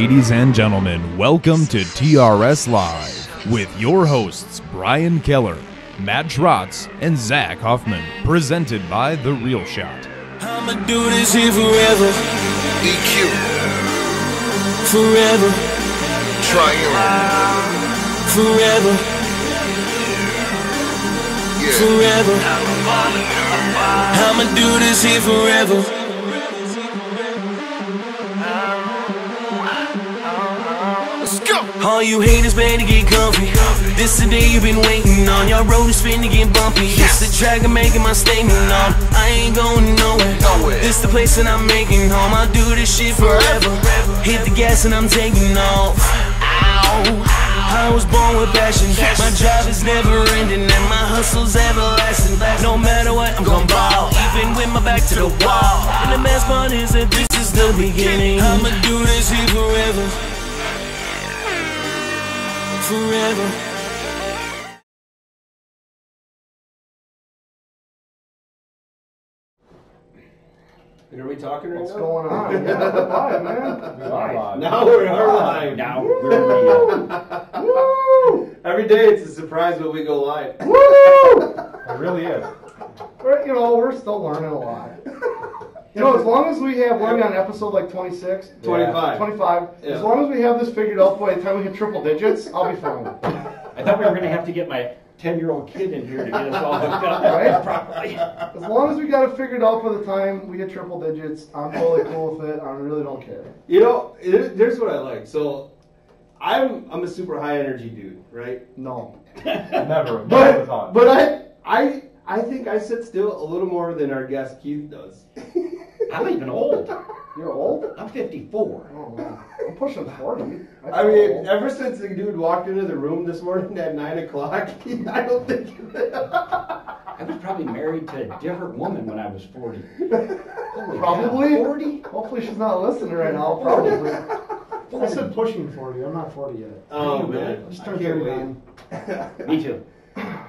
Ladies and gentlemen, welcome to TRS Live with your hosts Brian Keller, Matt Schrotz, and Zach Hoffman, presented by The Real Shot. I'ma do this here forever. EQ. Forever. Triune. Forever. Yeah. Forever. I'ma do this here forever. Let's go. All you haters better get comfy. This the day you've been waiting on. Your road is finna get bumpy. Yes. This the track I'm making my statement on. I ain't going nowhere. This the place that I'm making home. I'll do this shit forever. Hit the gas and I'm taking off. Ow. I was born with passion. My job is never ending and my hustle's everlasting. No matter what, I'm gon' ball, even with my back to the wall. And the best part is that this is the beginning. I'ma do this here forever. Forever. Are we talking right What's now? going on? Yeah, we're live, man. We are live. Now we're live. Now we're live. Woo! Every day it's a surprise when we go live. Woo! It really is. We're still learning a lot. As long as we have, we're on episode like 26, 25. 25. Yeah. As long as we have this figured out by the time we hit triple digits, I'll be fine. I thought we were going to have to get my 10-year-old kid in here to get us all hooked up Right? properly. As long as we got it figured out by the time we hit triple digits, I'm totally cool with it. I really don't care. There's what I like. So, I'm a super high energy dude, right? No. Never. But I think I sit still a little more than our guest Keith does. I'm even old. You're old? I'm 54. Oh, man. I'm pushing 40. I mean, ever since the dude walked into the room this morning at 9 o'clock, I don't think... I was probably married to a different woman when I was 40. Holy Probably. cow, 40? Hopefully she's not listening right now. Probably. I said pushing 40. I'm not 40 yet. Oh, man. Just I turned can't 39. wait. Me too.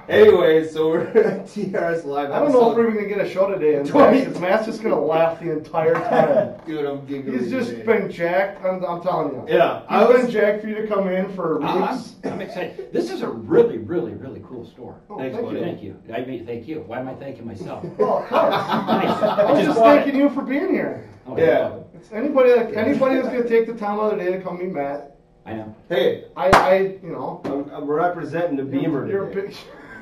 Anyways, so we're at TRS Live. I don't know if we're even going to get a show today. And Matt's just going to laugh the entire time. Dude, I'm giggling. He's just today. been jacked. I'm telling you. Yeah, He's been jacked for you to come in for weeks. I'm excited. This is a really, really, really cool store. Oh, Thanks, thank buddy. you. Thank you. I mean, thank you. Why am I thanking myself? Oh, of course. Nice. I was just bought thanking it. you for being here. Oh, Yeah. It's anybody that's going to take the time out of the day to come meet Matt. I know. Hey, I'm representing the Beamer You're a today. big...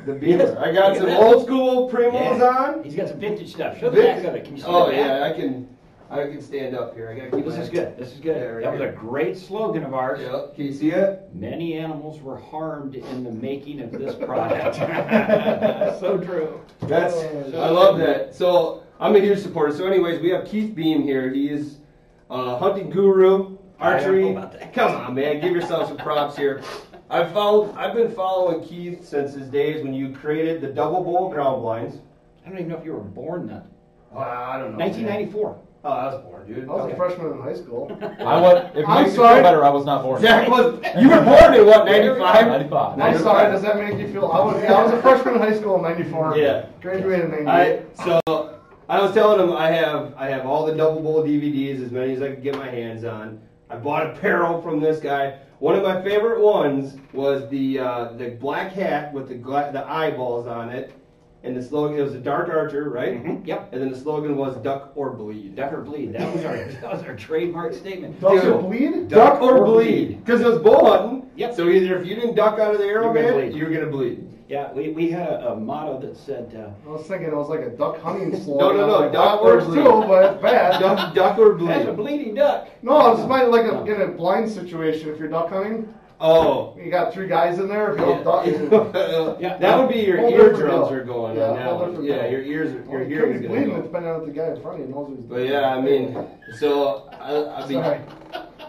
The Beamer. I got Look at some that. old school Primos on. He's got some vintage stuff. Show the back of it. Can you see Oh the back? yeah, I can stand up here. I gotta keep This my- is good. This is good. Yeah, right That was a here. great slogan of ours. Yep. Can you see it? Many animals were harmed in the making of this product. So true. That's. I love that. So I'm a huge supporter. So anyways, we have Keith Beam here. He is a hunting guru, I don't archery. know about that. Come on, man, give yourself some props here. I've been following Keith since his days when you created the double bowl ground blinds. I don't even know if you were born then. I don't know. 1994. Oh, I was born, dude. I was Okay. a freshman in high school. I was. If it I'm makes you sorry. feel better, I was not born. Zach was. You were born in what? 95. 95. I'm sorry, does that make you feel... I was a freshman in high school in 94. Yeah. Graduated in 98. So I was telling him I have all the double bowl DVDs, as many as I could get my hands on. I bought apparel from this guy. One of my favorite ones was the black hat with the eyeballs on it, and the slogan, it was a dark archer, right? Mm-hmm. Yep. And then the slogan was duck or bleed. Duck or bleed. That was our trademark statement. Duck Dude. or bleed? Duck or bleed. Because it was bow hunting. Yep. So either if you didn't duck out of the arrow, You're gonna man, bleed. you were going to bleed. Yeah, we had a motto that said, I was thinking it was like a duck hunting slogan. No, I was like, duck that or works bleed. too, but it's bad. Duck or "That's a bleed. bleeding duck." No, it's like in a blind situation. If you're duck hunting, Oh. you got 3 guys in there. If you don't duck, Yeah. That would be your Whole eardrums different are going deal. on Yeah, now. whole different Yeah, deal. your ears, your Well, you hearing's could be gonna bleeding go. depending on the guy in front of you knows who's. But yeah, I mean, so I mean, Sorry.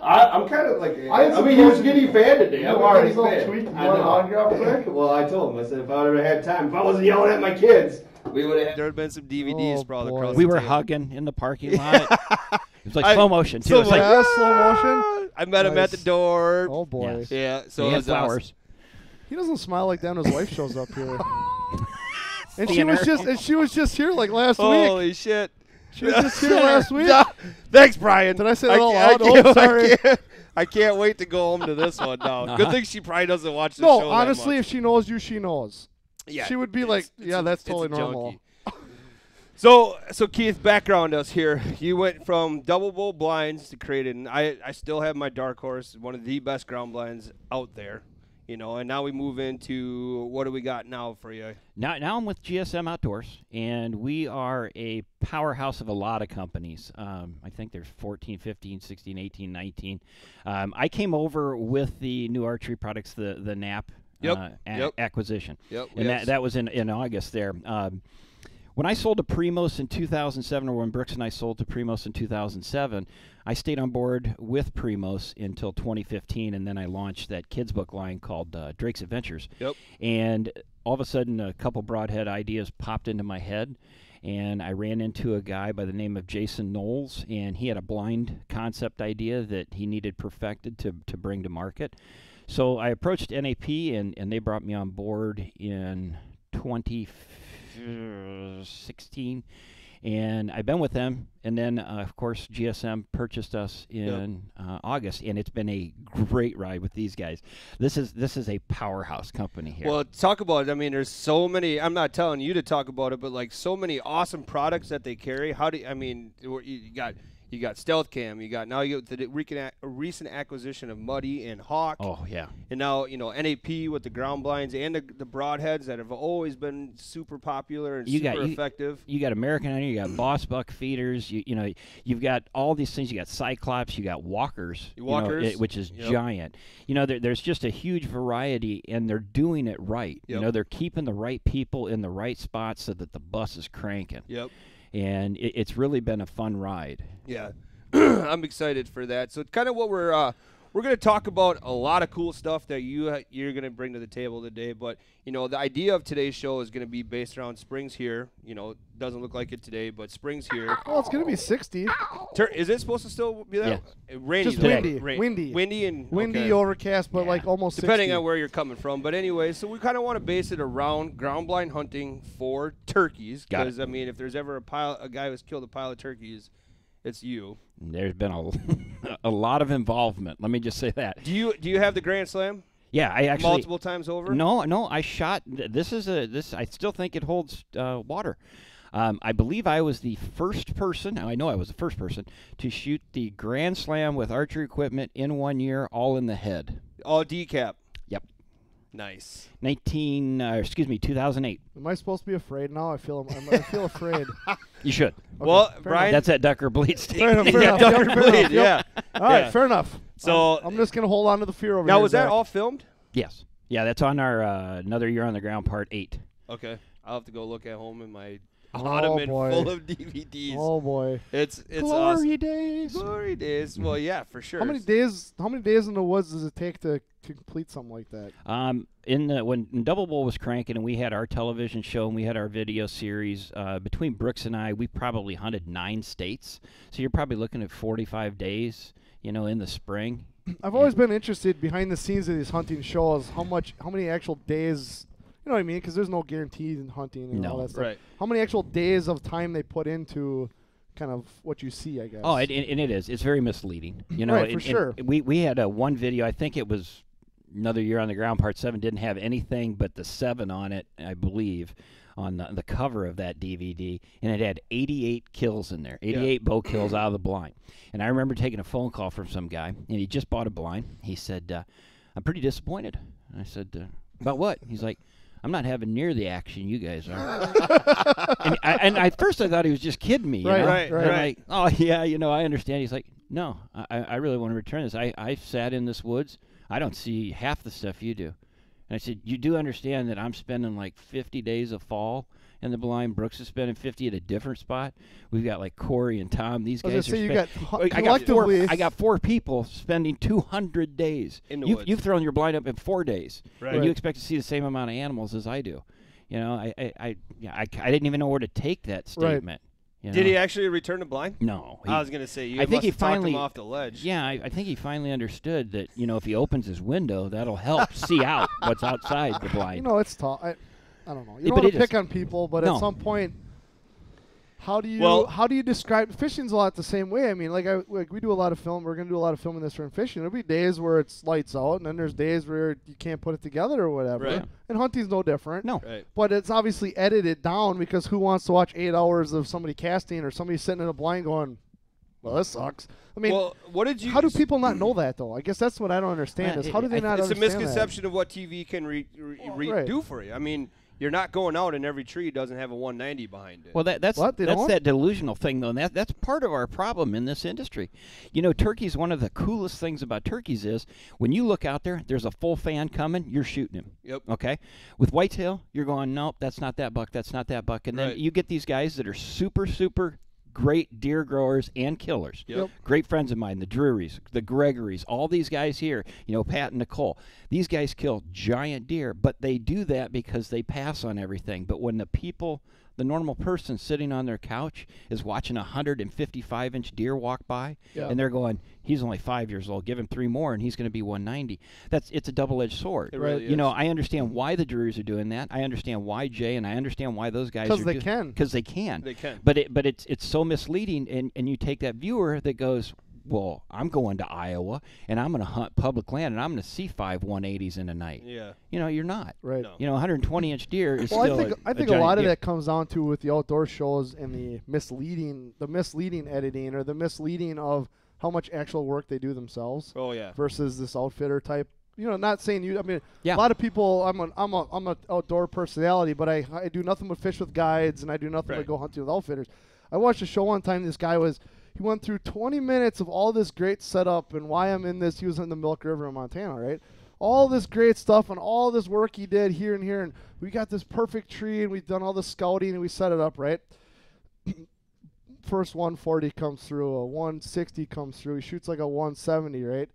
I'm kind of like I I'm a huge Giddy fan today. You I'm are. a Giddy He's all fan. tweaked. You I want an know. autograph quick? Well, I told him. I said if I would have had time, if I wasn't yelling at my kids, we would have. There had been some DVDs sprawled across We the were table. hugging in the parking lot. It was like slow motion too. So It's like slow motion. I met him at the door. Oh boy. Yes. Yeah, so he it had was awesome. flowers. He doesn't smile like that when his wife shows up here. And she Seeing was her. just here like last week. Holy shit. She was just here last week. Thanks, Brian. Did I say that all loud? Oh, sorry. I can't wait to go home to this one now. Good thing she probably doesn't watch the No, show. honestly, that if she knows you, she knows. Yeah, She would be like, yeah, that's totally normal. So Keith, background us here. You went from double bull blinds to created, and I still have my dark horse, one of the best ground blinds out there, you know. And now we move into what do we got now for you? Now I'm with GSM Outdoors, and we are a powerhouse of a lot of companies. I think there's 14, 15, 16, 18, 19. I came over with the new archery products, the NAP acquisition. Yep. And that was in August there. When I sold to Primos in 2007, or when Brooks and I sold to Primos in 2007, I stayed on board with Primos until 2015, and then I launched that kids book line called Drake's Adventures. Yep. And all of a sudden, a couple broadhead ideas popped into my head, and I ran into a guy by the name of Jason Knowles, and he had a blind concept idea that he needed perfected to bring to market. So I approached NAP, and they brought me on board in 2016, and I've been with them. And then, of course, GSM purchased us in August, and it's been a great ride with these guys. This is a powerhouse company here. Well, talk about it. I mean, there's so many. I'm not telling you to talk about it, but like so many awesome products that they carry. You got Stealth Cam. You got the recent acquisition of Muddy and Hawk. Oh yeah. And now NAP with the ground blinds and the broadheads that have always been super popular and super effective. You got American Hunter. You got Boss Buck feeders. You've got all these things. You got Cyclops. You got Walkers. Which is giant. There's just a huge variety, and they're doing it right. Yep. They're keeping the right people in the right spots so that the bus is cranking. Yep. And it's really been a fun ride. Yeah, I'm excited for that. So kind of what we're going to talk about a lot of cool stuff that you're going to bring to the table today. But the idea of today's show is going to be based around springs here. Doesn't look like it today, but springs here. Well, it's going to be 60. Is it supposed to still be that? Yeah. Rainy. Just though. windy, overcast, but like almost depending 60. on where you're coming from. But anyway, so we kind of want to base it around ground blind hunting for turkeys. Because I mean, if there's ever a guy who's killed a pile of turkeys, it's you. There's been a lot of involvement. Let me just say that. Do you have the Grand Slam? Yeah, I actually multiple times over. No, I shot. This. I still think it holds water. I believe I was the first person. I know I was the first person to shoot the Grand Slam with archery equipment in 1 year, all in the head. All decap. Yep. Nice. 2008. Am I supposed to be afraid now? I feel afraid. You should. Okay, well, Brian, that's at Ducker Bleed State. Fair enough. Ducker Bleed. Yeah. All right, fair enough. So I'm just gonna hold on to the fear over now. here. Was that all filmed? Yes. Yeah, that's on our Another Year on the Ground Part 8. Okay, I'll have to go look at home in my ottoman full of DVDs. Oh boy, it's glory awesome. days. Glory days. Well, yeah, for sure. How many days in the woods does it take to complete something like that? When Double Bull was cranking and we had our television show and we had our video series, between Brooks and I, we probably hunted 9 states. So you're probably looking at 45 days, in the spring. I've always been interested behind the scenes of these hunting shows. How many actual days? You know what I mean? Because there's no guarantees in hunting and all that stuff. Right. How many actual days of time they put into kind of what you see, I guess. Oh, and it is. It's very misleading. Right, for sure. We had one video. I think it was Another Year on the Ground Part 7. Didn't have anything but the 7 on it, I believe, on the cover of that DVD, and it had 88 kills in there, 88 bow kills out of the blind. And I remember taking a phone call from some guy, and he just bought a blind. He said, "I'm pretty disappointed." And I said, "About what?" He's like, "I'm not having near the action you guys are." and at first I thought he was just kidding me. Right. Like, oh, yeah, I understand. He's like, "No, I really want to return this. I sat in this woods. I don't see half the stuff you do." And I said, "You do understand that I'm spending like 50 days of fall in the blind. Brooks is spending 50 at a different spot. We've got like Corey and Tom. These guys are I got 4 people spending 200 days. In the woods. You've thrown your blind up in 4 days. Right. And you expect to see the same amount of animals as I do. I didn't even know where to take that statement. Right. Did he actually return the blind? No. I was going to say, I think he finally finally talked him off the ledge. Yeah, I think he finally understood that, if he opens his window, that'll help see out what's outside the blind. It's tough. I don't know. You don't want to pick on people, but at some point, How do you Well- how do you describe fishing's a lot the same way? I mean, like we do a lot of film. We're gonna do a lot of filming this for fishing. There'll be days where it's lights out, and then there's days where you can't put it together or whatever. Right. And hunting's no different. No. Right. But it's obviously edited down because who wants to watch 8 hours of somebody casting or somebody sitting in a blind going, well, this sucks. I mean, Well, what did you? how do people not know that though? I guess that's what I don't understand is how do they not It's a understand misconception of what TV can Right. do for you. I mean, you're not going out and every tree doesn't have a 190 behind it. Well, that's What? They don't? that delusional thing, though, and that's part of our problem in this industry. You know, turkeys, one of the coolest things about turkeys is when you look out there, there's a full fan coming, you're shooting him. Yep. Okay? With whitetail, you're going, nope, that's not that buck, that's not that buck. And then Right. you get these guys that are super, super great deer growers and killers. Yep. Great friends of mine, the Drurys, the Gregorys, all these guys here, you know, Pat and Nicole. These guys kill giant deer, but they do that because they pass on everything. But when the normal person sitting on their couch is watching a 155-inch deer walk by, Yeah. and they're going, he's only 5 years old, give him 3 more, and he's going to be 190. It's a double-edged sword. It really You know, is. I understand why the Drurys are doing that. I understand why Jay, and I understand why those guys are 'Cause they can. Because they can. They can. But it's so misleading, and you take that viewer that goes, well, I'm going to Iowa, and I'm going to hunt public land, and I'm going to see 5 180s in a night. Yeah. You know, you're not. Right. No. You know, 120-inch deer is Well, still I think a giant lot of deer. that comes down to with the outdoor shows and the misleading editing or the misleading of how much actual work they do themselves Oh yeah. versus this outfitter type. You know, not saying you. I mean, Yeah. a lot of people. I'm an outdoor personality, but I do nothing but fish with guides and I do nothing Right. but go hunting with outfitters. I watched a show one time. This guy he went through 20 minutes of all this great setup and why I'm in this. He was in the Milk River in Montana, right? All this great stuff and all this work he did here and here, and we got this perfect tree and we've done all the scouting and we set it up, right? First 140 comes through, a 160 comes through. He shoots like a 170, right?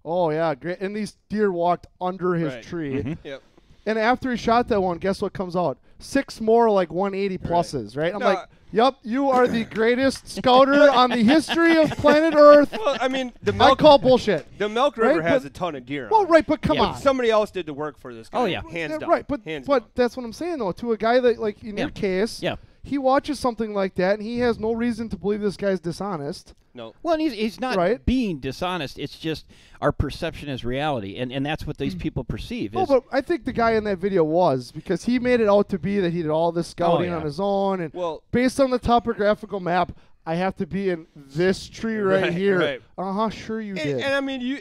Oh yeah, great. And these deer walked under his Right. tree. Yep. And after he shot that one, guess what comes out? 6 more like 180 pluses, right? I'm No, like, yup, you are the greatest scouter on the history of planet Earth. Well, I mean, the I Milk call bullshit. the Milk River right, has but- a ton of deer. Well, on it. right, but come But on. somebody else did the work for this guy. Oh, yeah. Hands Yeah, down. right, but Hands down. that's what I'm saying though. To a guy that like in Yeah. your case, Yeah. he watches something like that and he has no reason to believe this guy's dishonest. No. Well, and he's not Right. being dishonest. It's just our perception is reality, and that's what these people perceive. No, Is, but I think the guy in that video was because he made it out to be that he did all this scouting yeah. on his own and Well, based on the topographical map, I have to be in this tree right, Right, here. right. Sure you and, did. and I mean, you.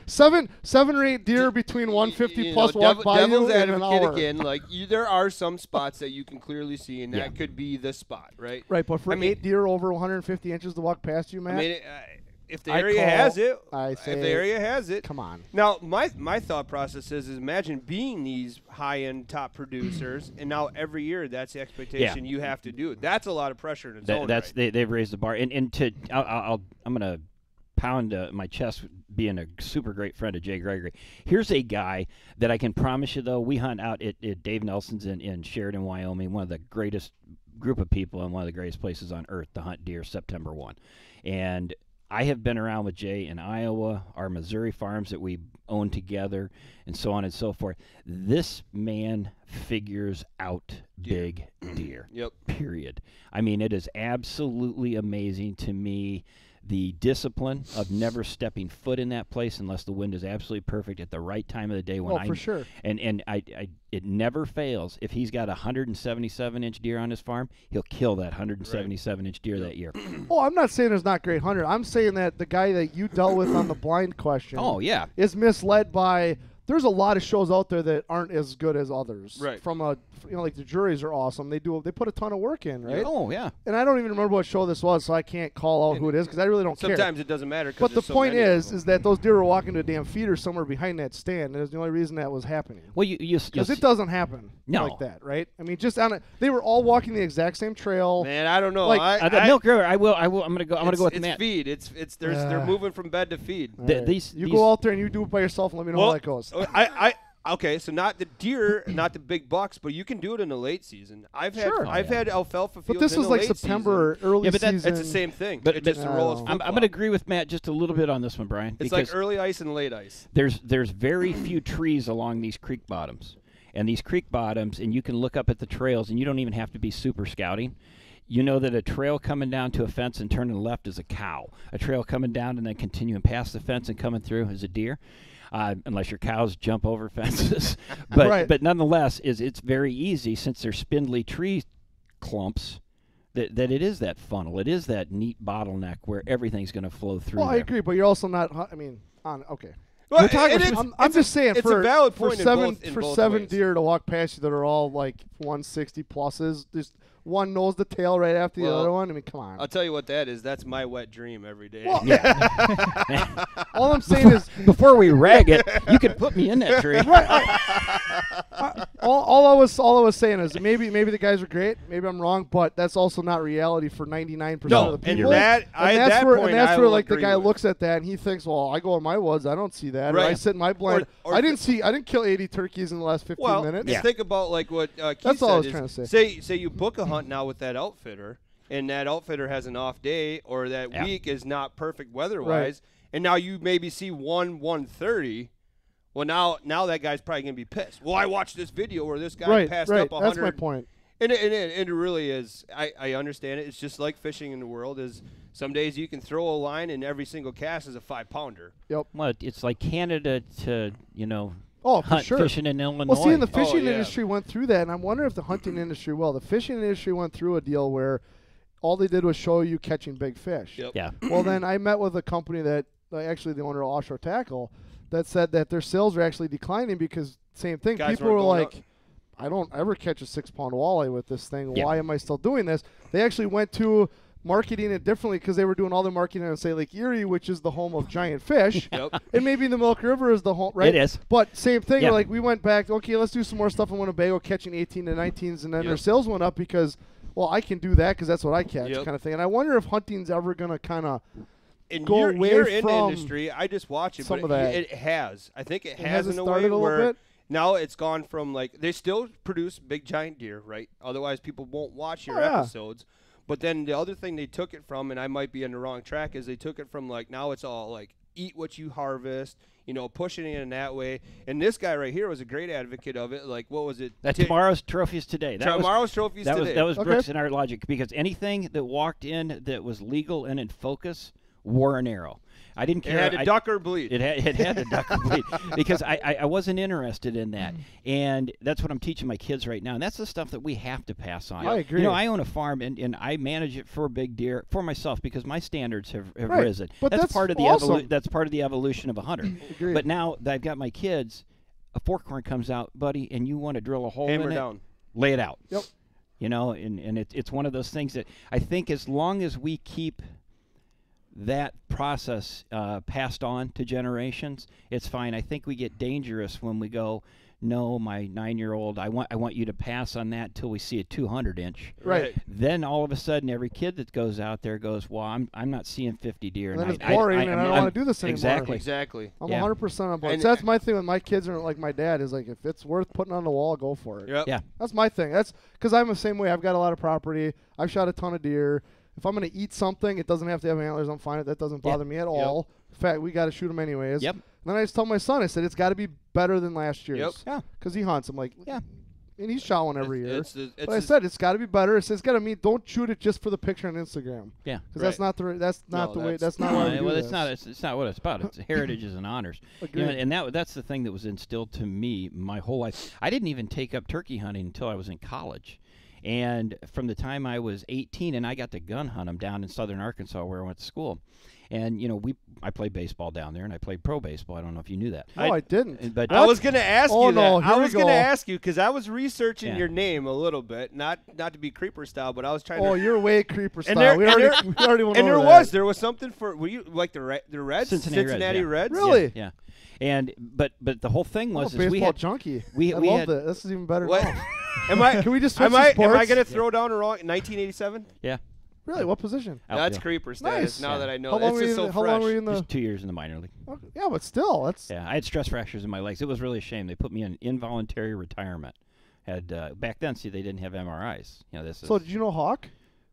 Seven or eight deer between 150 you plus know, walk by devil's you in an advocate hour. again. Like there are some spots that you can clearly see, and Yeah. that could be the spot, right? Right, but for I mean- 8 deer over 150 inches to walk past you, Matt, I mean, if the I area call- has it, I if say, the area has it. come on. Now, my thought process is imagine being these high-end top producers, and now every year that's the expectation you have to do. That's a lot of pressure in its own that's right. they've raised the bar, and to I'm gonna pound my chest being a super great friend of Jay Gregory. Here's a guy that I can promise you though, we hunt out at Dave Nelson's in Sheridan, Wyoming, one of the greatest group of people and one of the greatest places on earth to hunt deer September 1. And I have been around with Jay in Iowa, our Missouri farms that we own together, and so on and so forth. This man figures out big deer. Yep. Period. I mean, it is absolutely amazing to me the discipline of never stepping foot in that place unless the wind is absolutely perfect at the right time of the day. When Oh, for sure. And it never fails. If he's got a 177-inch deer on his farm, he'll kill that 177-inch deer that year. Oh, I'm not saying there's not great hunter. I'm saying that the guy that you dealt with on the blind question Oh, yeah. is misled by there's a lot of shows out there that aren't as good as others. Right. From like the juries are awesome. They put a ton of work in, right? Oh, yeah. And I don't even remember what show this was, so I can't call out who it is because I really don't care. Sometimes it doesn't matter. 'Cause But the there's so point many of is them. that those deer were walking to a damn feeder somewhere behind that stand. And that's the only reason that was happening. Well, you Because it doesn't happen No. like that, right? I mean, just on they were all walking the exact same trail. Man, I don't know. Like, the Milk River. I'm gonna go. I'm gonna go with it's Matt. feed. They're moving from bed to feed. All right. these- you these- go out there and you do it by yourself and let me know how that goes. Okay, so not the deer, not the big bucks, but you can do it in the late season. I've had Sure. I've had alfalfa fields But this in was the like late September, season. early Yeah, but that's- season. It's the same thing. But- It just but- rolls. I'm- I'm going to agree with Matt just a little bit on this one, Brian. It's because like early ice and late ice. there's very few trees along these creek bottoms, and these creek bottoms, and you can look up at the trails, and you don't even have to be super scouting. You know that a trail coming down to a fence and turning left is a cow. A trail coming down and then continuing past the fence and coming through is a deer. Unless your cows jump over fences. But nonetheless, it's very easy since they're spindly tree clumps that it is that funnel. It is that neat bottleneck where everything's going to flow through. Well, there. I agree, but you're also not. Okay. Well, I'm just saying it's a valid point for seven deer to walk past you that are all like 160 pluses. Just one knows the tail right after the other one. I mean, come on. I'll tell you what that is. That's my wet dream every day. Well, all I'm saying is, before we rag it, you could put me in that tree. All I was saying is maybe the guys are great. Maybe I'm wrong, but that's also not reality for 99% of the people. And that's where like the guy looks at that and he thinks, well, I go in my woods, I don't see that. Right. Or I sit in my blind. I didn't kill 80 turkeys in the last 15 minutes. Just think about like what Keith that's all I was said trying to say you book a hunt now with that outfitter, and that outfitter has an off day, or that week is not perfect weather-wise, and now you maybe see 130. Well, now that guy's probably going to be pissed. Well, I watched this video where this guy passed up 100. That's my point. And it really is. I understand it. It's just like fishing in the world. Is some days you can throw a line and every single cast is a 5-pounder. Yep. Well, it's like Canada to for hunt sure. fishing in Illinois. Well, see, and the fishing industry went through that, and I'm wondering if the hunting industry will. The fishing industry went through a deal where all they did was show you catching big fish. Yep. Yeah. Well, then I met with a company that actually the owner of Offshore Tackle that said that their sales are actually declining because same thing. Guys People were like, up. I don't ever catch a 6-pound walleye with this thing. Yeah. Why am I still doing this? They actually went to marketing it differently because they were doing all their marketing on, say, Lake Erie, which is the home of giant fish. Yep. And maybe the Milk River is the home, right? It is. But same thing. Yeah. Like we went back, okay, let's do some more stuff in Winnebago, catching 18 to 19s, and then their sales went up because, well, I can do that because that's what I catch, kind of thing. And I wonder if hunting's ever going to kind of go away you're from in the industry. I just watch it, some but of that. it has. I think it has hasn't in a started way a little where bit? now it's gone from like they still produce big giant deer, right? Otherwise, people won't watch your yeah. episodes. But then the other thing they took it from, and I might be on the wrong track, is they took it from like now it's all like eat what you harvest, pushing it in that way. And this guy right here was a great advocate of it. Like, what was it? That's tomorrow's trophies today. Tomorrow's trophies today. That was Brooks and Art Logic, because anything that walked in that was legal and in focus wore an arrow. I didn't care. It had to duck or bleed. It had to duck or bleed because I wasn't interested in that. And that's what I'm teaching my kids right now. And that's the stuff that we have to pass on. I agree. I own a farm, and I manage it for big deer for myself because my standards have risen. But that's part of awesome. that's part of the evolution of a hunter. Agreed. But now that I've got my kids, a forkhorn comes out, buddy, and you want to drill a hole Hammer in it, down. lay it out. Yep. And it's one of those things that I think as long as we keep that process passed on to generations, it's fine. I think we get dangerous when we go, no, my 9-year-old, I want you to pass on that till we see a 200-inch. Right. Then all of a sudden, every kid that goes out there goes, well, I'm not seeing 50 deer. And then it's boring, and I don't want to do this anymore. Exactly. I'm 100% on board. So that's my thing with my kids, are like my dad is like, if it's worth putting on the wall, go for it. Yep. Yeah. That's my thing. That's because I'm the same way. I've got a lot of property. I've shot a ton of deer. If I'm going to eat something, it doesn't have to have antlers. I'm fine. That doesn't bother me at all. In fact, we got to shoot them anyways. Yep. And then I just tell my son, I said, it's got to be better than last year's. Yep. Yeah. Because he hunts. I'm like, Yeah. And he's shot one every year. It's But I said it's got to be better. It's got to mean don't shoot it just for the picture on Instagram. Yeah. Because that's not the why we do Well, this. it's not what it's about. It's heritages and honors. Agreed. And that's the thing that was instilled to me my whole life. I didn't even take up turkey hunting until I was in college. And from the time I was 18, and I got to gun hunt them down in southern Arkansas where I went to school. And, I played baseball down there, and I played pro baseball. I don't know if you knew that. No, I didn't. But I was going to ask you that. No, I was going to go. ask you because I was researching Yeah. your name a little bit, not to be creeper style, but I was trying to. Oh, you're way creeper style. there- we and already went And over there that. was something for. Were you like the Reds? Cincinnati Reds. Really? Yeah. And but the whole thing I'm was a is we baseball had junkie. we I we love had- it. This is even better What? now. Can we just switch am I to sports? going to throw down a wrong 1987? yeah. Really? What position? That's outfield. creeper status. Nice. Now Yeah. that I know, How long it's were just you so in the- how fresh. long were you in the? Just 2 years in the minor league. Okay. Yeah, but still, that's Yeah, I had stress fractures in my legs. It was really a shame. They put me in involuntary retirement. Had back then, see, they didn't have MRIs. This is So did you know Hawk?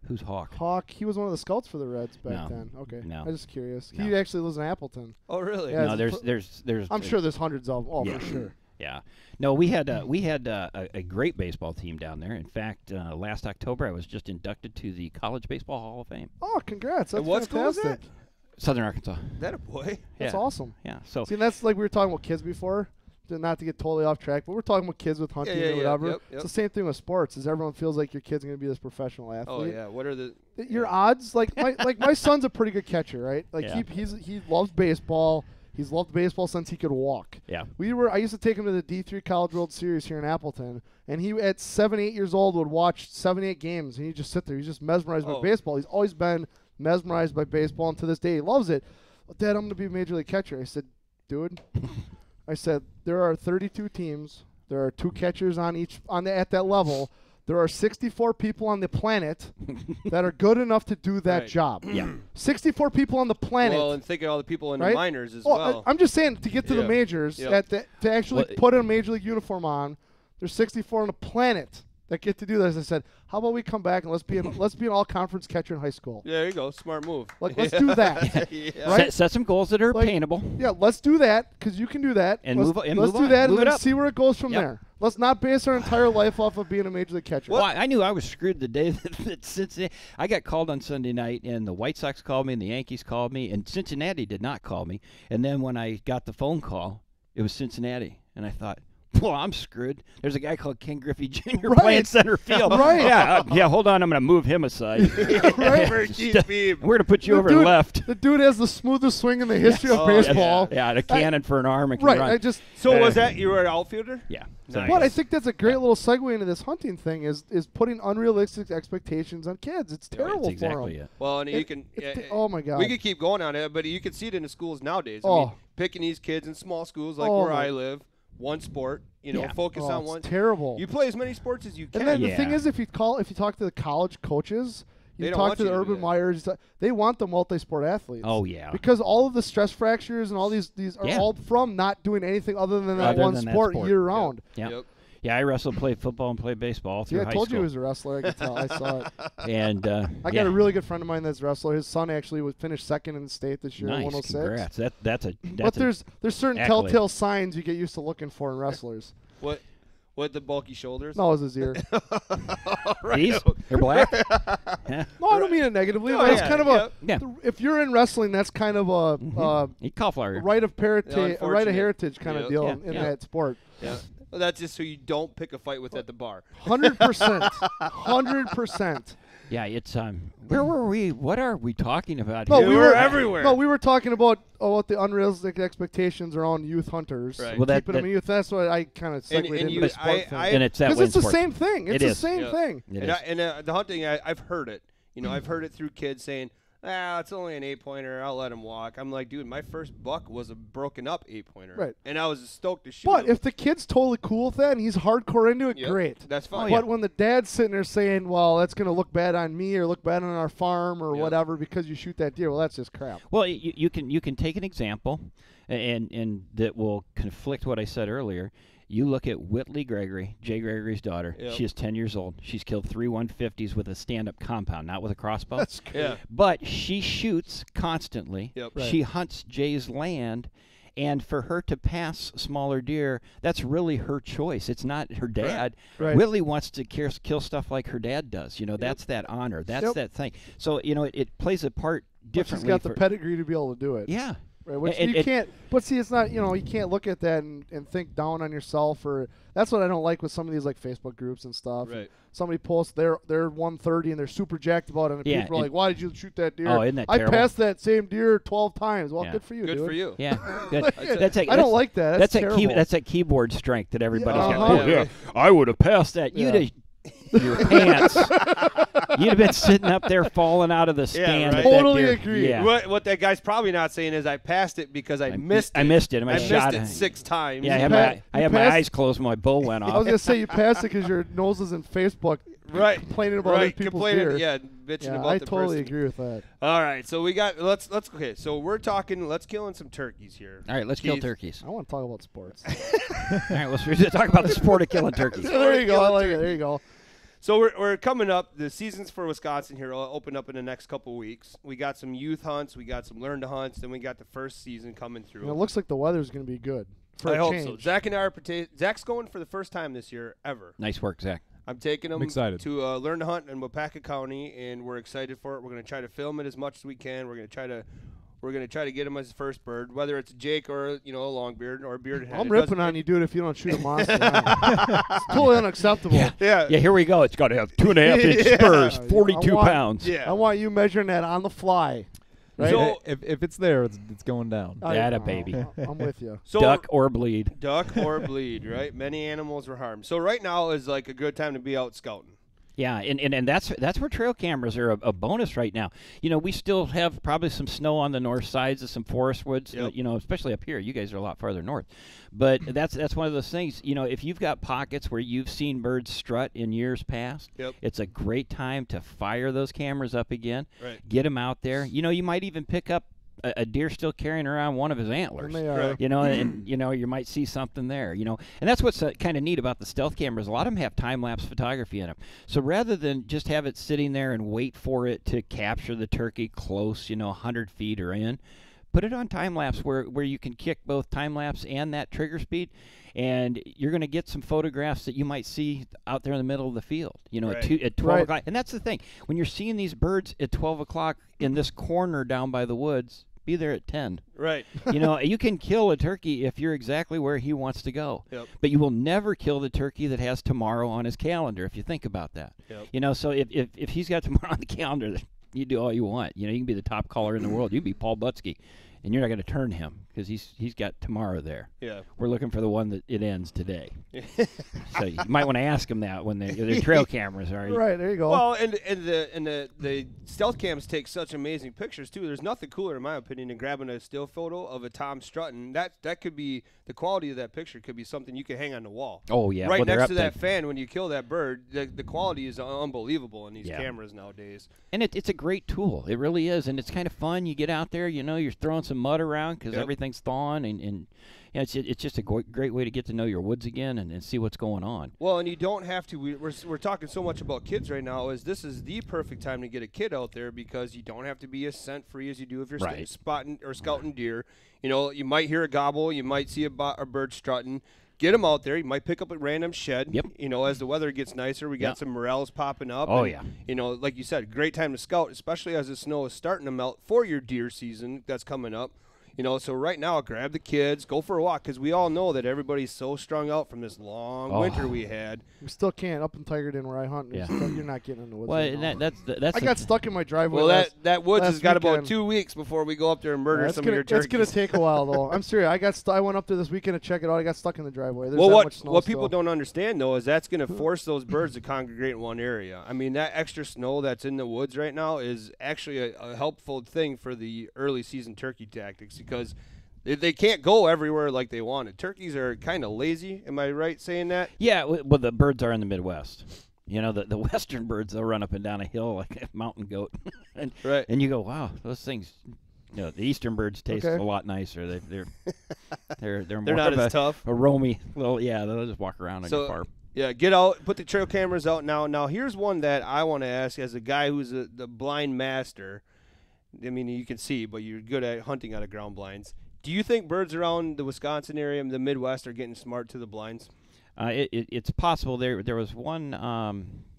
who's Hawk? Hawk, he was one of the scouts for the Reds back No. then. Okay. No. I'm just curious. No. He actually lives in Appleton. Oh, really? Yeah, No, it's there's I'm sure there's hundreds of them. Oh, Yeah. for sure. Yeah. No, we had a great baseball team down there. In fact, last October I was just inducted to the College Baseball Hall of Fame. Oh, congrats! That's And what school is fantastic. that? Southern Arkansas. That a boy. That's Yeah. awesome. Yeah. So See, that's like we were talking about kids before. Not to get totally off track, but we're talking about kids with hunting yeah, or whatever. yep, It's the same thing with sports. Is everyone feels like your kid's going to be this professional athlete. Oh yeah. What are the Your odds, like my son's a pretty good catcher, right? Like Yeah. he loves baseball. He's loved baseball since he could walk. yeah. I used to take him to the D3 College World Series here in Appleton, and he at 7, 8 years old would watch 7, 8 games, and he'd just sit there. He's just mesmerized by Oh. baseball. He's always been mesmerized by baseball, and to this day he loves it. Dad, I'm going to be a major league catcher. I said, dude, there are 32 teams. There are 2 catchers at that level. There are 64 people on the planet that are good enough to do that Right. job. Yeah. 64 people on the planet. Well, and think of all the people in the Right? minors as Well, well. I'm just saying, to get to the Yeah. majors, Yep. to actually Well, put a major league uniform on, there's 64 on the planet that get to do this. I said, how about we come back and let's be an all conference catcher in high school. There you go. Smart move. Like, let's do that. Yeah. Right? Set some goals that are Like, attainable. Yeah, let's do that because you can do that. And let's, move- and let's move do on. that Move and it then up. see where it goes from Yep. there. Let's not base our entire life off of being a major league catcher. Well, I knew I was screwed the day that Cincinnati. I got called on Sunday night, and the White Sox called me, and the Yankees called me, and Cincinnati did not call me. And then when I got the phone call, it was Cincinnati, and I thought, well, I'm screwed. There's a guy called Ken Griffey Jr. Right. playing center field. Right. Yeah, hold on. I'm going to move him aside. Right. Just, we're going to put you over dude, left. The dude has the smoothest swing in the history of Oh, baseball. Yeah, a cannon for an arm and can Right. run. I just. So was that you were an outfielder? Yeah. Nice. But I think that's a great little segue into this hunting thing. Is putting unrealistic expectations on kids. It's terrible That's exactly for them. it. Well, and you can. Oh my God. We could keep going on it, but you can see it in the schools nowadays. I Oh. mean, picking these kids in small schools like Oh where my- I live, one sport. Yeah. Focus on It's one. terrible. You play as many sports as you can. And then the Yeah. thing is, if you talk to the college coaches, They you don't talk want to you the to do Urban that. Meyers, they want the multi-sport athletes. Oh, yeah. Because all of the stress fractures and all these are Yeah. all from not doing anything other than that Other one than that sport sport. year round. Yeah. Yep. Yeah, I wrestled, played football, and played baseball through Yeah, I high told school. you he was a wrestler. I could tell. I saw it. And I got yeah. a really good friend of mine that's a wrestler. His son actually was finished second in the state this year, nice. 106. Congrats. That's a But there's certain accolade. telltale signs you get used to looking for in wrestlers. What the bulky shoulders? No, it was his ear. These they're black. Yeah. No, I don't mean it negatively. Oh, but it's yeah, kind of yeah. if you're in wrestling, that's kind of a Eat cauliflower. right of heritage, a right Unfortunate. of heritage kind of Yep. deal Yeah, in yeah. that sport. Yeah. Well, that's just so you don't pick a fight with at the bar. 100%, 100%. Yeah, it's Where were we? What are we talking about No, here? we were were everywhere. No, we were talking about the unrealistic expectations around youth hunters. Right. Well, that- keeping them in youth. That's what I kind of segued and into you- the sport I- thing. and it's that Because way it's in the sports. same thing. It's It the is. same Yeah. thing. It And, is. the hunting, I've heard it. I've heard it through kids saying, it's only an 8-pointer. I'll let him walk. I'm like, dude, my first buck was a broken up 8-pointer. Right. And I was stoked to shoot But him. if the kid's totally cool with that and he's hardcore into it, Yep, great. that's fine. But when the dad's sitting there saying, well, that's going to look bad on me or look bad on our farm or Yep. whatever because you shoot that deer, well, that's just crap. Well, you can take an example, and that will conflict what I said earlier. You look at Whitley Gregory, Jay Gregory's daughter. Yep. She is 10 years old. She's killed 3 150s with a stand-up compound, not with a crossbow. That's great. Yeah. But she shoots constantly. Yep. Right. She hunts Jay's land. And for her to pass smaller deer, that's really her choice. It's not her dad. Right. Whitley wants to kill stuff like her dad does. That's that honor. That's Yep. that thing. So, it plays a part But she's differently. got the for- pedigree to be able to do it. Yeah. Right, which And you can't. But see, it's not. You can't look at that and think down on yourself. Or that's what I don't like with some of these like Facebook groups and stuff. Right. And somebody posts they're 130 and they're super jacked about it. And Yeah, people are like, "Why did you shoot that deer?" Oh, isn't that I terrible? passed that same deer 12 times. Well, Yeah. good for you, Good dude. for you. Yeah. I don't like that. That's terrible. That's that keyboard strength that everybody's got. Uh-huh. Oh, yeah. I would have passed that. Yeah. You'd have your pants. You'd have been sitting up there falling out of the stand. right. with that Totally deer. agree. Yeah. What that guy's probably not saying is I passed it because I missed it. I missed it. And I shot missed it 6 times. Yeah, I You had, pa- I you had my passed- eyes closed when my bow went I was off. gonna say you passed it because your nose is in Facebook, Right. complaining about other Right. people's Complaining, deer. yeah, bitching Yeah, about I the totally person. agree with that. All right, so we got let's okay. So we're talking. Let's kill in some turkeys here. All right, let's kill Keith. turkeys. I want to talk about sports. All right, let's talk about the sport of killing turkeys. There you go. I like it. There you go. So we're coming up. The seasons for Wisconsin here will open up in the next couple weeks. We got some youth hunts. We got some learn to hunts. Then we got the first season coming through. And it looks like the weather's going to be good. for I a hope change. so. Zach and I are Zach's going for the first time this year ever. Nice work, Zach. I'm taking him I'm excited. to learn to hunt in Wapaka County, and we're excited for it. We're going to try to film it as much as we can. We're going to try to get him his first bird, whether it's Jake or a longbeard or a bearded head. I'm ripping on you, dude, if you don't shoot a monster. It's totally unacceptable. Yeah. Yeah, here we go. It's got to have 2.5-inch spurs, 42 I want- pounds. Yeah. I want you measuring that on the fly. Right? So- if it's there, it's going down. That a baby. I'm with you. So Duck or bleed. Duck or bleed, right? Many animals were harmed. So right now is like a good time to be out scouting. Yeah, and that's where trail cameras are a bonus right now. We still have probably some snow on the north sides of some forest woods, Yep. especially up here. You guys are a lot farther north. But that's one of those things, if you've got pockets where you've seen birds strut in years past, Yep. it's a great time to fire those cameras up again, Right. get them out there. You might even pick up a deer still carrying around one of his antlers. And they are. And you might see something there, and that's what's kind of neat about the stealth cameras. A lot of them have time-lapse photography in them. So rather than just have it sitting there and wait for it to capture the turkey close, 100 feet or in, put it on time-lapse where you can kick both time-lapse and that trigger speed, and you're going to get some photographs that you might see out there in the middle of the field, Right. at 12 o'clock. And that's the thing. When you're seeing these birds at 12 o'clock in this corner down by the woods, be there at 10. Right. You can kill a turkey if you're exactly where he wants to go. Yep. But you will never kill the turkey that has tomorrow on his calendar, if you think about that. Yep. So if he's got tomorrow on the calendar, you do all you want. You can be the top caller in the world. You can be Paul Butsky, and you're not going to turn him because he's got tomorrow there. Yeah. We're looking for the one that it ends today. So you might want to ask him that when their trail cameras are. Right, there you go. Well, and the stealth cams take such amazing pictures too. There's nothing cooler, in my opinion, than grabbing a still photo of a tom strutting. That could be the quality of that picture. Could be something you could hang on the wall. Oh yeah, right well, they're next up to there. that fan when you kill that bird. The quality is unbelievable in these Yeah. cameras nowadays. And it's a great tool. It really is. And it's kind of fun. You get out there, you're throwing some mud around because Yep. everything's thawing. And it's just a great way to get to know your woods again and see what's going on. Well, and you don't have to. We're talking so much about kids right now. This is the perfect time to get a kid out there because you don't have to be as scent free as you do if you're Right. spotting or scouting deer. You might hear a gobble. You might see a bird strutting. Get them out there. You might pick up a random shed. Yep. As the weather gets nicer, we got Yeah. some morels popping up. Oh, and, like you said, great time to scout, especially as the snow is starting to melt for your deer season that's coming up. So right now, grab the kids, go for a walk, because we all know that everybody's so strung out from this long winter we had. We still can't up in Tigerton where I hunt. Yeah. You're not getting in the woods. Well, right and now. that's I got stuck in my driveway. Well, that woods has last got about weekend. 2 weeks before we go up there and murder It's some gonna, of your turkeys. It's gonna take a while though. I'm serious. I went up there this weekend to check it out. I got stuck in the driveway. There's Well, that much snow what people still. don't understand, though, is that's going to force those birds to congregate in one area. I mean, that extra snow that's in the woods right now is actually a helpful thing for the early season turkey tactics because they can't go everywhere like they wanted. Turkeys are kind of lazy. Am I right saying that? Yeah, well, the birds are in the Midwest. The western birds, they'll run up and down a hill like a mountain goat. and Right. And you go, wow, those things, the eastern birds taste Okay. a lot nicer. They're more They're not of as tough. a roamy little, yeah, they'll just walk around on your farm. Yeah, get out, put the trail cameras out now. Now, here's one that I want to ask as a guy who's the blind master. I mean, you can see, but you're good at hunting out of ground blinds. Do you think birds around the Wisconsin area and the Midwest are getting smart to the blinds? It's possible. There was one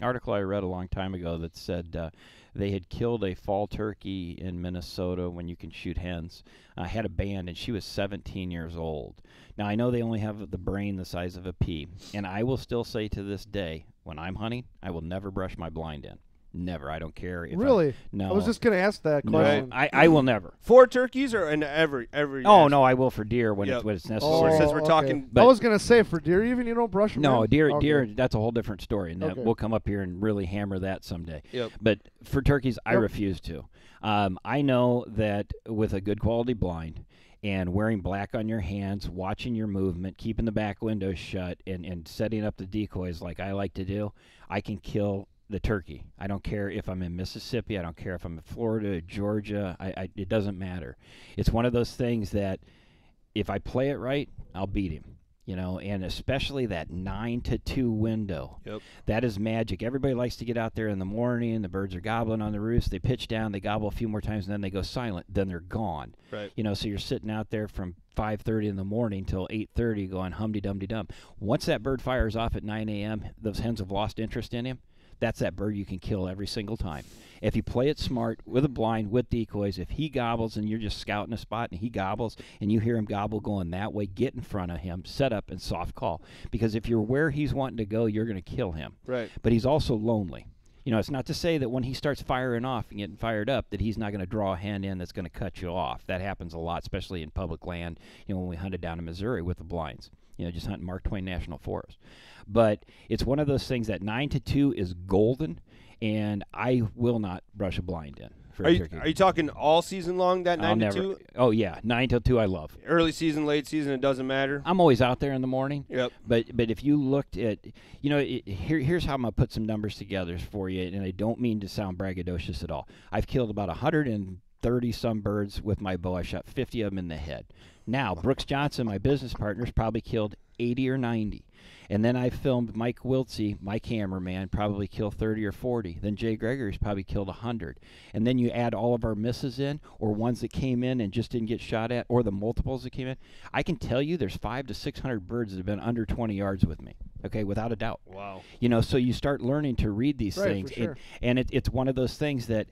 article I read a long time ago that said they had killed a fall turkey in Minnesota when you can shoot hens. Had a band, and she was 17 years old. Now, I know they only have the brain the size of a pea, and I will still say to this day, when I'm hunting, I will never brush my blind in. Never. I don't care. If Really? No. I was just gonna ask that No, question. I will never. For turkeys or in every? Oh, no, I will for deer when Yep. it's Oh, necessary. Since we're talking- I was gonna say for deer, even you don't brush them. No, in? deer, Okay. that's a whole different story, and Okay. we'll come up here and really hammer that someday. Yep. But for turkeys, I Yep. refuse to. I know that with a good quality blind and wearing black on your hands, watching your movement, keeping the back windows shut, and setting up the decoys like I like to do, I can kill the turkey. I don't care if I'm in Mississippi. I don't care if I'm in Florida, Georgia. It doesn't matter. It's one of those things that if I play it right, I'll beat him. You know, and especially that 9 to 2 window. Yep. That is magic. Everybody likes to get out there in the morning. The birds are gobbling on the roost. They pitch down. They gobble a few more times, and then they go silent. Then they're gone. Right. You know, so you're sitting out there from 5:30 in the morning till 8:30 going hum-de-dum-de-dum. Once that bird fires off at 9 a.m., those hens have lost interest in him. That's that bird you can kill every single time. If you play it smart with a blind, with decoys, if he gobbles and you're just scouting a spot and he gobbles and you hear him gobble going that way, get in front of him, set up, and soft call. Because if you're where he's wanting to go, you're going to kill him. Right. But he's also lonely. You know, it's not to say that when he starts firing off and getting fired up that he's not going to draw a hen in that's going to cut you off. That happens a lot, especially in public land, you know, when we hunted down in Missouri with the blinds. You know, just hunting Mark Twain National Forest. But it's one of those things that 9 to 2 is golden, and I will not brush a blind in for a turkey. Are you talking all season long, that 9 to 2? Oh, yeah, 9 till 2 I love. Early season, late season, it doesn't matter? I'm always out there in the morning. Yep. But if you looked at, you know, here's how I'm going to put some numbers together for you, and I don't mean to sound braggadocious at all. I've killed about 130-some birds with my bow. I shot 50 of them in the head. Now, Brooks Johnson, my business partner, has probably killed 80 or 90. And then I filmed Mike Wiltsey, my cameraman, probably killed 30 or 40. Then Jay Gregory's probably killed 100. And then you add all of our misses in, or ones that came in and just didn't get shot at, or the multiples that came in. I can tell you there's 500 to 600 birds that have been under 20 yards with me. Okay, without a doubt. Wow. You know, so you start learning to read these things. For sure. And it's one of those things that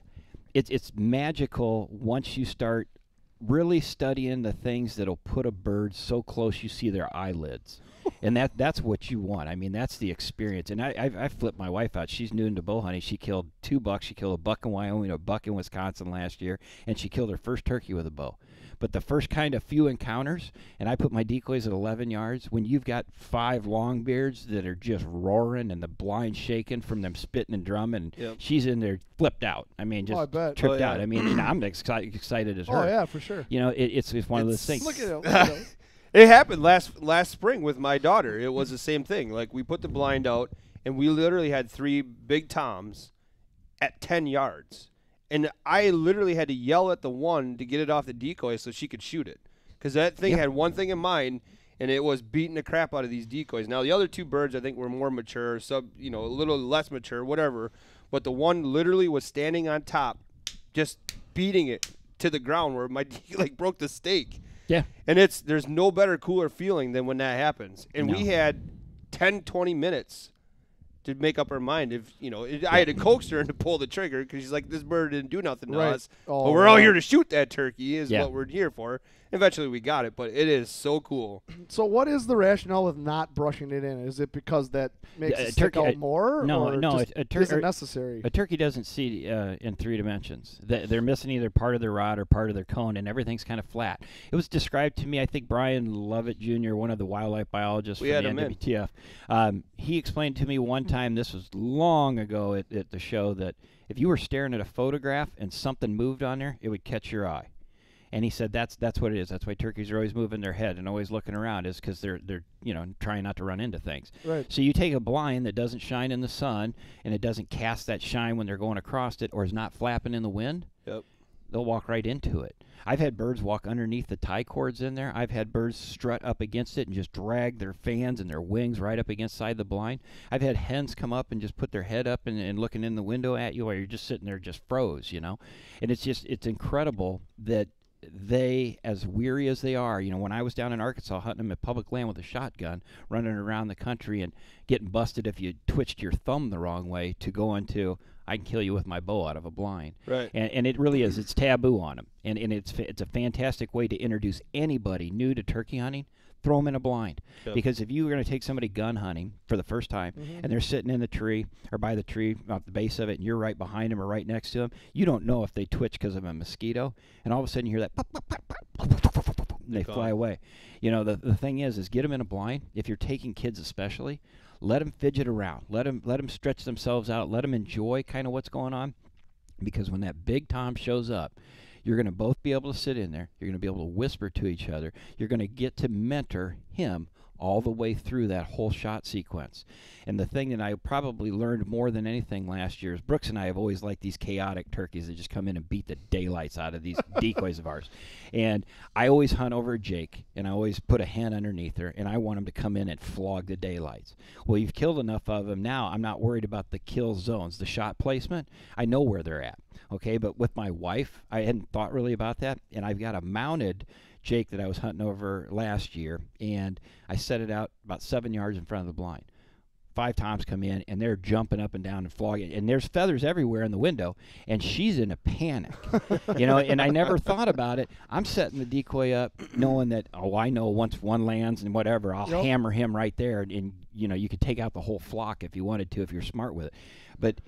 it's magical once you start really studying the things that'll put a bird so close you see their eyelids. And that's what you want. I mean, that's the experience. And I flipped my wife out. She's new into bow hunting. She killed 2 bucks. She killed a buck in Wyoming, a buck in Wisconsin last year, and she killed her first turkey with a bow. But the first kind of few encounters, and I put my decoys at 11 yards, when you've got 5 longbeards that are just roaring and the blind shaking from them spitting and drumming, Yep. she's in there flipped out. I mean, just I bet. tripped out. I mean, and I'm excited as her. Oh, yeah, for sure. You know, it's one of those things. Look at it. Look at it. It happened last spring with my daughter. It was the same thing. Like, we put the blind out, and we literally had 3 big toms at 10 yards. And I literally had to yell at the one to get it off the decoy so she could shoot it. Because that thing had one thing in mind, and it was beating the crap out of these decoys. Now, the other 2 birds, I think, were more mature, a little less mature, whatever. But the one literally was standing on top, just beating it to the ground where my broke the stake. Yeah. And there's no better, cooler feeling than when that happens. And we had 10, 20 minutes to make up our mind. If I had to coax her to pull the trigger because she's like, this bird didn't do nothing to us. Oh, but we're all here to shoot that turkey is Yeah. what we're here for. Eventually we got it, but it is so cool. So what is the rationale with not brushing it in? Is it because that makes it stick out more? No, or no, just a isn't necessary? A turkey doesn't see in 3 dimensions. They're missing either part of their rod or part of their cone, and everything's kind of flat. It was described to me, I think Brian Lovett Jr., one of the wildlife biologists We from had the him in. NWTF, he explained to me one time, this was long ago at the show, that if you were staring at a photograph and something moved on there, it would catch your eye. And he said that's what it is. That's why turkeys are always moving their head and always looking around, is because they're trying not to run into things. Right. So you take a blind that doesn't shine in the sun and it doesn't cast that shine when they're going across it, or is not flapping in the wind. Yep. They'll walk right into it. I've had birds walk underneath the tie cords in there. I've had birds strut up against it and just drag their fans and their wings right up against side the blind. I've had hens come up and just put their head up and looking in the window at you while you're just sitting there just froze, And it's incredible that they, as weary as they are, when I was down in Arkansas hunting them at public land with a shotgun, running around the country and getting busted if you twitched your thumb the wrong way, to go into, I can kill you with my bow out of a blind. Right. And it really is. It's taboo on them. And it's a fantastic way to introduce anybody new to turkey hunting. Throw them in a blind. Yep. Because if you were going to take somebody gun hunting for the first time and they're sitting in the tree or by the tree off the base of it and you're right behind them or right next to them, you don't know if they twitch because of a mosquito. And all of a sudden you hear that pop, pop, pop, pop, and they fly away. The thing is get them in a blind. If you're taking kids especially, let them fidget around. Let them stretch themselves out. Let them enjoy kind of what's going on. Because when that big tom shows up, you're going to both be able to sit in there. You're going to be able to whisper to each other. You're going to get to mentor him all the way through that whole shot sequence. And the thing that I probably learned more than anything last year is Brooks and I have always liked these chaotic turkeys that just come in and beat the daylights out of these decoys of ours. And I always hunt over Jake, and I always put a hen underneath her, and I want him to come in and flog the daylights. Well, you've killed enough of them now. I'm not worried about the kill zones, the shot placement. I know where they're at. Okay, but with my wife, I hadn't thought really about that, and I've got a mounted Jake that I was hunting over last year, and I set it out about 7 yards in front of the blind. 5 toms come in, and they're jumping up and down and flogging, and there's feathers everywhere in the window, and she's in a panic, you know, and I never thought about it. I'm setting the decoy up knowing that, oh, I know once one lands and whatever, I'll hammer him right there, and, you know, you could take out the whole flock if you wanted to, if you're smart with it. But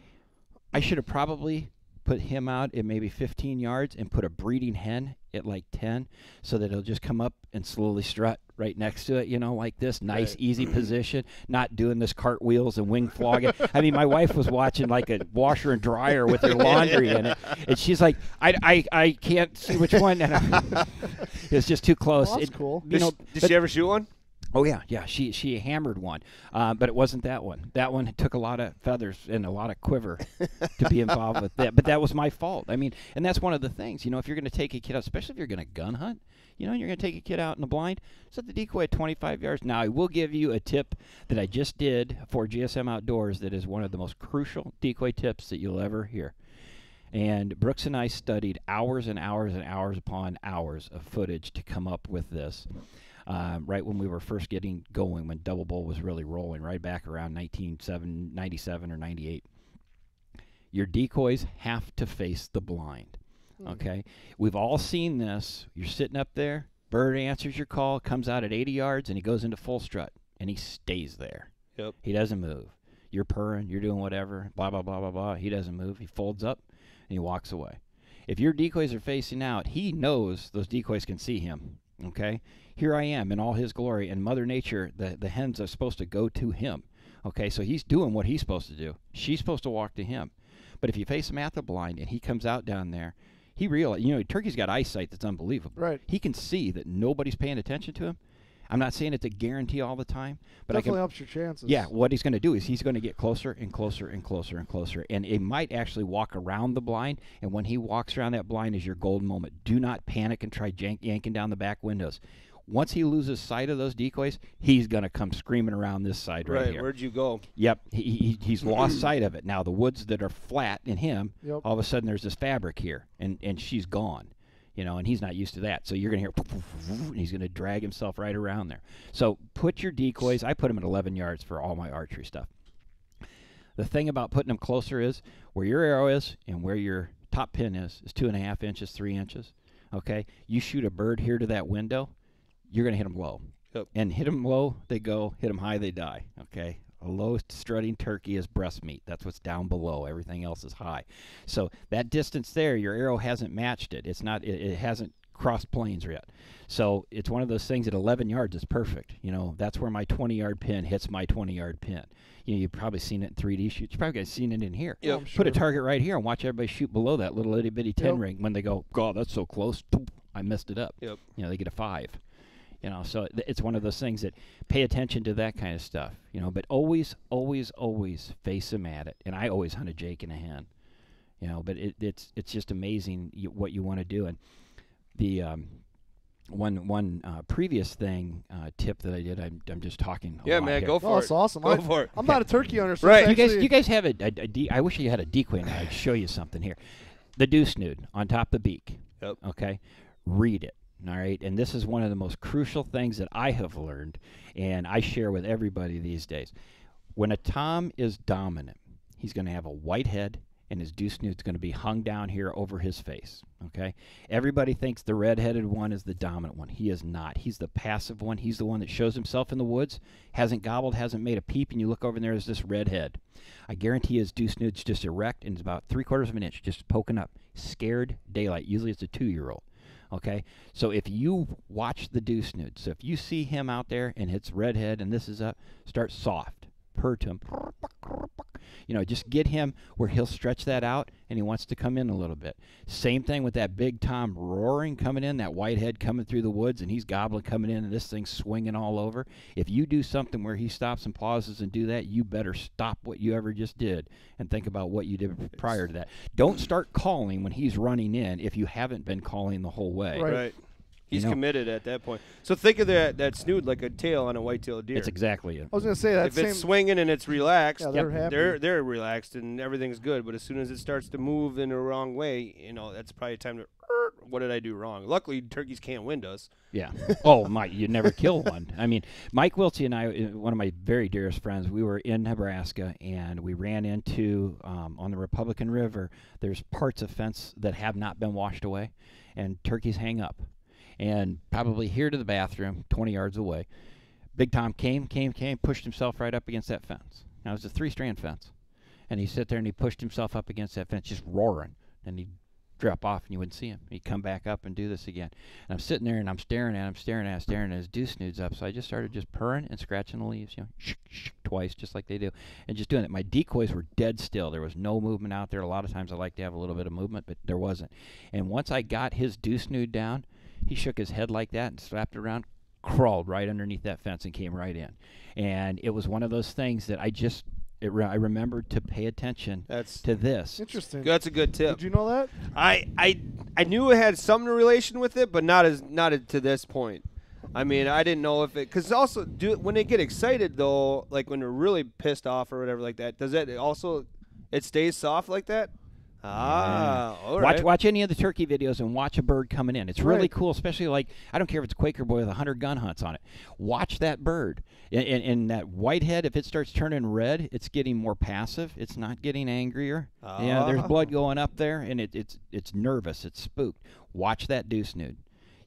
I should have probably put him out at maybe 15 yards and put a breeding hen at like 10 so that it'll just come up and slowly strut right next to it, you know, like this nice, easy position, not doing this cartwheels and wing flogging. I mean, my wife was watching like a washer and dryer with her laundry in it, and she's like, I can't see which one. And it's just too close. Well, that's cool. Did she ever shoot one? Oh, yeah, she hammered one, but it wasn't that one. That one took a lot of feathers and a lot of quiver to be involved with that, but that was my fault. I mean, and that's one of the things, you know, if you're going to take a kid out, especially if you're going to gun hunt, you know, and you're going to take a kid out in the blind, set the decoy at 25 yards. Now, I will give you a tip that I just did for GSM Outdoors that is one of the most crucial decoy tips that you'll ever hear. And Brooks and I studied hours and hours and hours upon hours of footage to come up with this. Right when we were first getting going, when Double Bull was really rolling, right back around 1997 or 98. Your decoys have to face the blind, okay? We've all seen this. You're sitting up there, bird answers your call, comes out at 80 yards, and he goes into full strut, and he stays there. Yep. He doesn't move. You're purring, you're doing whatever, blah, blah, blah, blah, blah. He doesn't move. He folds up, and he walks away. If your decoys are facing out, he knows those decoys can see him, okay? Here I am in all his glory, and Mother Nature, the hens are supposed to go to him. Okay, so he's doing what he's supposed to do. She's supposed to walk to him. But if you face him at the blind and he comes out down there, he realizes, you know, turkey's got eyesight that's unbelievable. Right. He can see that nobody's paying attention to him. I'm not saying it's a guarantee all the time, but definitely helps your chances. Yeah, what he's going to do is he's going to get closer and closer and closer and closer, and it might actually walk around the blind, and when he walks around that blind is your golden moment. Do not panic and try yanking down the back windows. Once he loses sight of those decoys, he's going to come screaming around this side right here. Where'd you go? Yep, he's lost sight of it. Now, the woods that are flat in him, all of a sudden there's this fabric here, and she's gone. You know, and he's not used to that. So you're going to hear, poof, poof, poof, and he's going to drag himself right around there. So put your decoys, I put them at 11 yards for all my archery stuff. The thing about putting them closer is where your arrow is and where your top pin is 2.5 inches, 3 inches. Okay? You shoot a bird here to that window, you're going to hit them low. Yep. And hit them low, they go. Hit them high, they die. Okay? A low strutting turkey is breast meat. That's what's down below. Everything else is high. So that distance there, your arrow hasn't matched it. It's not. It hasn't crossed planes yet. So it's one of those things at 11 yards is perfect. You know, that's where my 20-yard pin hits my 20-yard pin. You know, you've probably seen it in 3D shoots. You've probably seen it in here. Yep. Put a target right here and watch everybody shoot below that little itty-bitty 10 ring. When they go, God, that's so close. I messed it up. Yep. You know, they get a 5. You know, so it's one of those things that pay attention to that kind of stuff, you know, but always, always, always face them at it. And I always hunt a Jake and a hen, you know, but it's just amazing what you want to do. And the one previous thing, tip that I did, I'm just talking a lot man, here. go for it. That's awesome. Go for it. I'm not a turkey owner, so Right. it's You guys have I wish you had a decoy and I'd show you something here. The deuce snood on top of the beak. Yep. Okay. Read it. All right, and this is one of the most crucial things that I have learned, and I share with everybody these days. When a tom is dominant, he's going to have a white head, and his deuce snood's going to be hung down here over his face, okay? Everybody thinks the red-headed one is the dominant one. He is not. He's the passive one. He's the one that shows himself in the woods, hasn't gobbled, hasn't made a peep, and you look over and there's this red head. I guarantee his deuce snood's just erect, and it's about 3/4 of an inch, just poking up. Scared daylight. Usually it's a 2-year-old. Okay, so if you watch the deuce snood, so if you see him out there and it's redhead and this is up, start soft. purr to him. You know, just get him where he'll stretch that out and he wants to come in a little bit. Same thing with that big Tom roaring coming in, that whitehead coming through the woods, and he's gobbling coming in, and this thing's swinging all over. If you do something where he stops and pauses and do that, you better stop what you ever just did and think about what you did prior to that. Don't start calling when he's running in if you haven't been calling the whole way. Right. He's committed at that point. So think of that snood like a tail on a white-tailed deer. That's exactly it. I was going to say that if it's swinging and it's relaxed, they're happy. They're relaxed and everything's good. But as soon as it starts to move in the wrong way, you know, that's probably time to. What did I do wrong? Luckily, turkeys can't wind us. Yeah. Oh my! You never kill one. I mean, Mike Wiltsey and I, one of my very dearest friends, we were in Nebraska and we ran into on the Republican River. There's parts of fence that have not been washed away, and turkeys hang up. And probably here to the bathroom, 20 yards away, Big Tom came, pushed himself right up against that fence. Now, it was a 3-strand fence. And he sat there and he pushed himself up against that fence, just roaring. And he'd drop off and you wouldn't see him. He'd come back up and do this again. And I'm sitting there and I'm staring at his deuce snoods up. So I just started just purring and scratching the leaves, you know, twice, just like they do. And just doing it. My decoys were dead still. There was no movement out there. A lot of times I like to have a little bit of movement, but there wasn't. And once I got his deuce snood down, he shook his head like that and slapped it around, crawled right underneath that fence and came right in. And it was one of those things that I remembered to pay attention to this. Interesting. That's a good tip. Did you know that? I knew it had some relation with it, but not to this point. I mean, I didn't know if it, because also when they get excited though, like when they're really pissed off or whatever like that, does that also it stays soft like that? Ah, all right. Watch any of the turkey videos and watch a bird coming in. It's really cool, especially like, I don't care if it's a Quaker boy with 100 gun hunts on it. Watch that bird. And that whitehead, if it starts turning red, it's getting more passive. It's not getting angrier. Yeah, there's blood going up there, and it's nervous. It's spooked. Watch that deuce snood.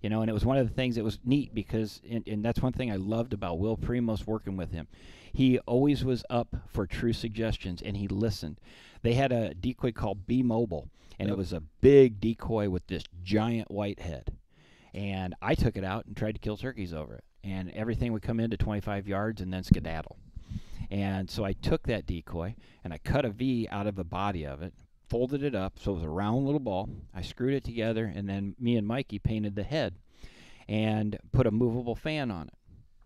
You know, and it was one of the things that was neat because, and that's one thing I loved about Will Primos working with him. He always was up for true suggestions, and he listened. They had a decoy called B Mobile, and it was a big decoy with this giant white head. And I took it out and tried to kill turkeys over it. And everything would come into 25 yards and then skedaddle. And so I took that decoy, and I cut a V out of the body of it, folded it up so it was a round little ball. I screwed it together, and then me and Mikey painted the head and put a movable fan on it.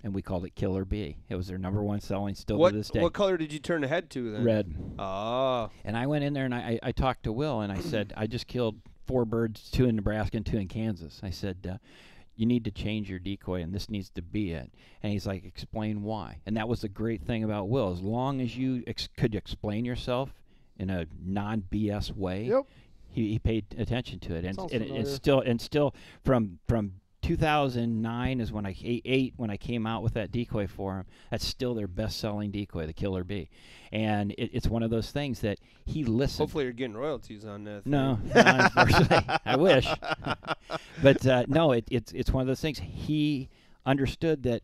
And we called it Killer B. It was their #1 selling still to this day. What color did you turn the head to then? Red. Oh. And I went in there and I talked to Will and I said, I just killed 4 birds, 2 in Nebraska and 2 in Kansas. I said, you need to change your decoy and this needs to be it. And he's like, explain why. And that was the great thing about Will. As long as you could explain yourself in a non-BS way, he paid attention to it. And still from 2009 is when I came out with that decoy for him. That's still their best-selling decoy, the Killer B. And it's one of those things that he listened. Hopefully you're getting royalties on that. No, unfortunately. I wish. But no, it's one of those things. He understood that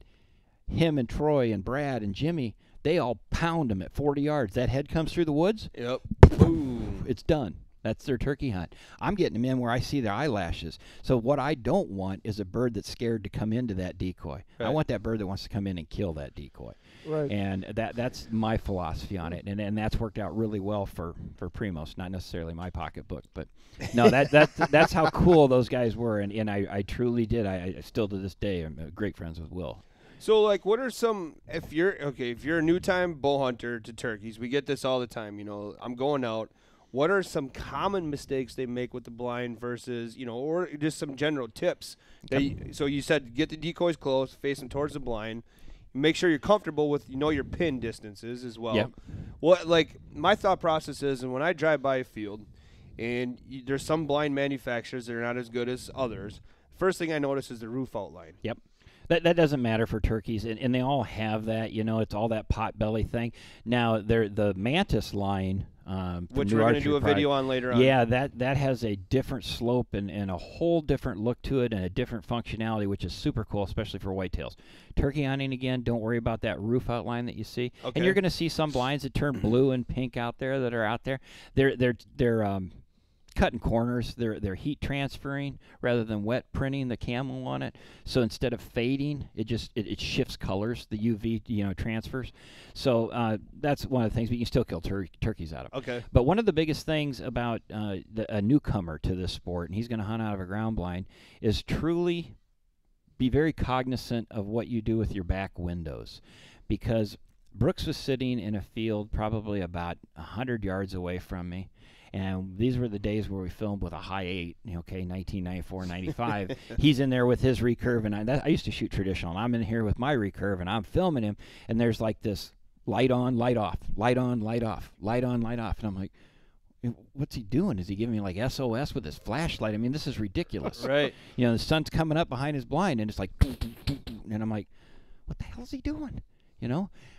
him and Troy and Brad and Jimmy, they all pound him at 40 yards. That head comes through the woods. Yep. Boom. It's done. That's their turkey hunt. I'm getting them in where I see their eyelashes. So what I don't want is a bird that's scared to come into that decoy. Right. I want that bird that wants to come in and kill that decoy. Right. And that's my philosophy on it. And that's worked out really well for Primos, not necessarily my pocketbook, but no, that's how cool those guys were. And I truly did. I still to this day am great friends with Will. So, like, what are some, if you're a new-time bow hunter to turkeys, we get this all the time, you know, I'm going out. What are some common mistakes they make with the blind versus, you know, or just some general tips? So you said get the decoys close, face them towards the blind. Make sure you're comfortable with, you know, your pin distances as well. Yep. Well, like, my thought process is, and when I drive by a field, and there's some blind manufacturers that are not as good as others, first thing I notice is the roof outline. Yep. That doesn't matter for turkeys, and they all have that. You know, it's all that pot belly thing. Now, the Mantis line, which we're going to do a video on later on. Yeah, that has a different slope and a whole different look to it and a different functionality, which is super cool, especially for whitetails. Turkey hunting, again, don't worry about that roof outline that you see. Okay. And you're going to see some blinds that turn blue and pink out there that are out there. They're cutting corners. They're heat transferring rather than wet printing the camel on it. So instead of fading, it shifts colors. The UV transfers. So that's one of the things. But you can still kill turkeys out of it. Okay. But one of the biggest things about a newcomer to this sport, and he's going to hunt out of a ground blind, is truly be very cognizant of what you do with your back windows, because Brooks was sitting in a field probably about 100 yards away from me, and these were the days where we filmed with a high 8, 1994, 95. He's in there with his recurve, and I used to shoot traditional, and I'm in here with my recurve, and I'm filming him, and there's like this light on, light off, light on, light off, light on, light off, and I'm like, what's he doing? Is he giving me like SOS with his flashlight? I mean, this is ridiculous. Right. The sun's coming up behind his blind, and it's like, and I'm like, what the hell is he doing?